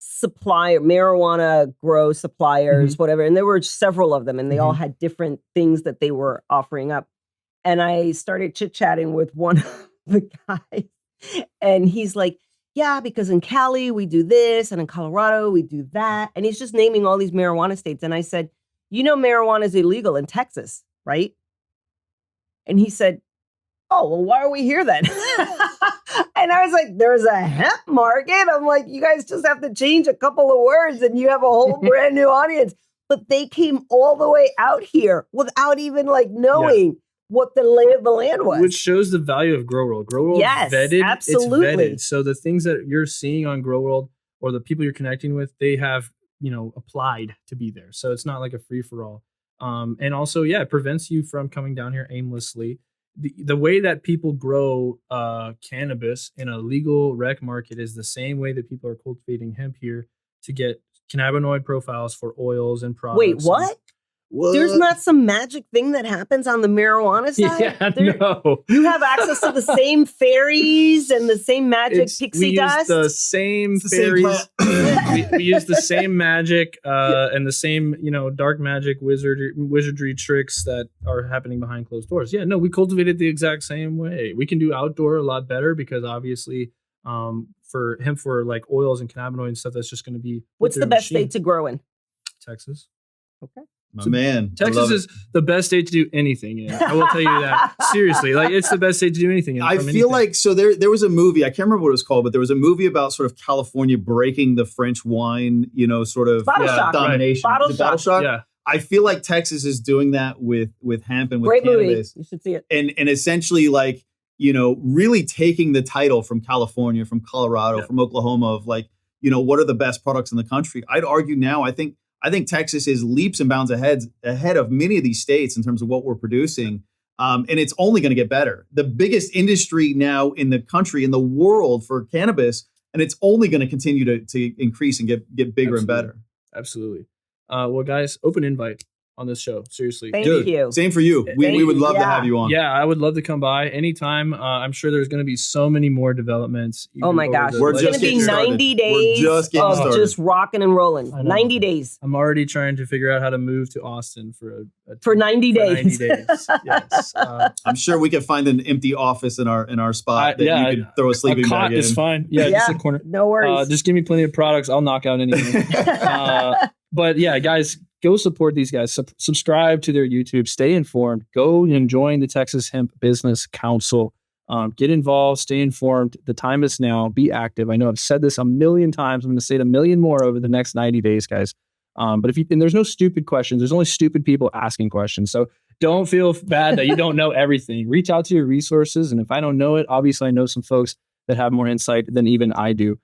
marijuana grow suppliers, whatever. And there were several of them, and they all had different things that they were offering up. And I started chit-chatting with one of the guys, and he's like, yeah, because in Cali we do this, and in Colorado we do that. And he's just naming all these marijuana states. And I said, marijuana is illegal in Texas, right? And he said, oh, well, why are we here then? And I was like, there's a hemp market. I'm like, you guys just have to change a couple of words and you have a whole brand new audience. But they came all the way out here without even knowing what the lay of the land was. Which shows the value of Grow World. Grow World vetted. Absolutely. It's vetted. So the things that you're seeing on Grow World or the people you're connecting with, they have, applied to be there. So it's not like a free for all. And also, it prevents you from coming down here aimlessly. The way that people grow cannabis in a legal rec market is the same way that people are cultivating hemp here to get cannabinoid profiles for oils and products. Wait, what? There's not some magic thing that happens on the marijuana side? No. You have access to the same fairies and the same magic pixie dust? We use the same fairies. we use the same magic and the same, dark magic wizardry tricks that are happening behind closed doors. Yeah, no, we cultivate it the exact same way. We can do outdoor a lot better because obviously for hemp, for like oils and cannabinoid and stuff, that's just going to be... What's the best state to grow in? Texas. Okay. Man, Texas is the best state to do anything in. I will tell you that. Seriously, it's the best state to do anything in. I feel like, so there was a movie, I can't remember what it was called, but there was a movie about sort of California breaking the French wine, sort of domination. Right. Bottle Shock. Yeah. I feel like Texas is doing that with hemp and with Great cannabis. Movie. You should see it. And essentially really taking the title from California, from Colorado, from Oklahoma of what are the best products in the country. I'd argue now, I think Texas is leaps and bounds ahead of many of these states in terms of what we're producing. And it's only going to get better. The biggest industry now in the country, in the world for cannabis, and it's only going to continue to increase and get bigger and better. Absolutely. Well, guys, open invite on this show. Seriously. Thank you. Same for you. We would love to have you on. Yeah, I would love to come by anytime. I'm sure there's going to be so many more developments. Oh my gosh. We're It's going to be 90 days of just rocking and rolling. 90 days. I'm already trying to figure out how to move to Austin for 90 days. 90 days. Yes. I'm sure we can find an empty office in our spot that you could throw a sleeping bag bag in. Is fine. Yeah, just a corner. No worries. Just give me plenty of products. I'll knock out anything. But yeah, guys, go support these guys. Subscribe to their YouTube. Stay informed. Go and join the Texas Hemp Business Council. Get involved. Stay informed. The time is now. Be active. I know I've said this a million times. I'm going to say it a million more over the next 90 days, guys. But there's no stupid questions. There's only stupid people asking questions. So don't feel bad that you don't know everything. Reach out to your resources. And if I don't know it, obviously I know some folks that have more insight than even I do.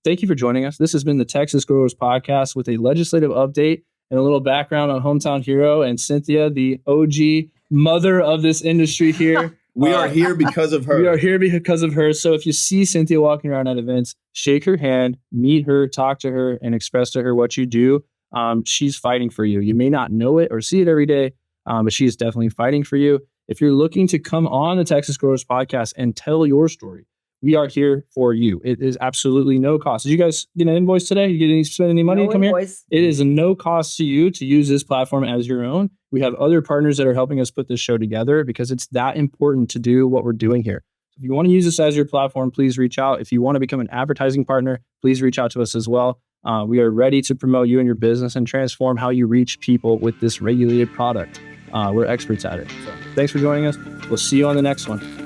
Thank you for joining us. This has been the Texas Growers Podcast with a legislative update and a little background on Hometown Hero and Cynthia, the OG mother of this industry here. We are here because of her. We are here because of her. So if you see Cynthia walking around at events, shake her hand, meet her, talk to her, and express to her what you do. She's fighting for you. You may not know it or see it every day, but she is definitely fighting for you. If you're looking to come on the Texas Growers Podcast and tell your story, we are here for you. It is absolutely no cost. Did you guys get an invoice today? You spend any money to come here? It is a no cost to you to use this platform as your own. We have other partners that are helping us put this show together because it's that important to do what we're doing here. If you want to use this as your platform, please reach out. If you want to become an advertising partner, please reach out to us as well. We are ready to promote you and your business and transform how you reach people with this regulated product. We're experts at it. So thanks for joining us. We'll see you on the next one.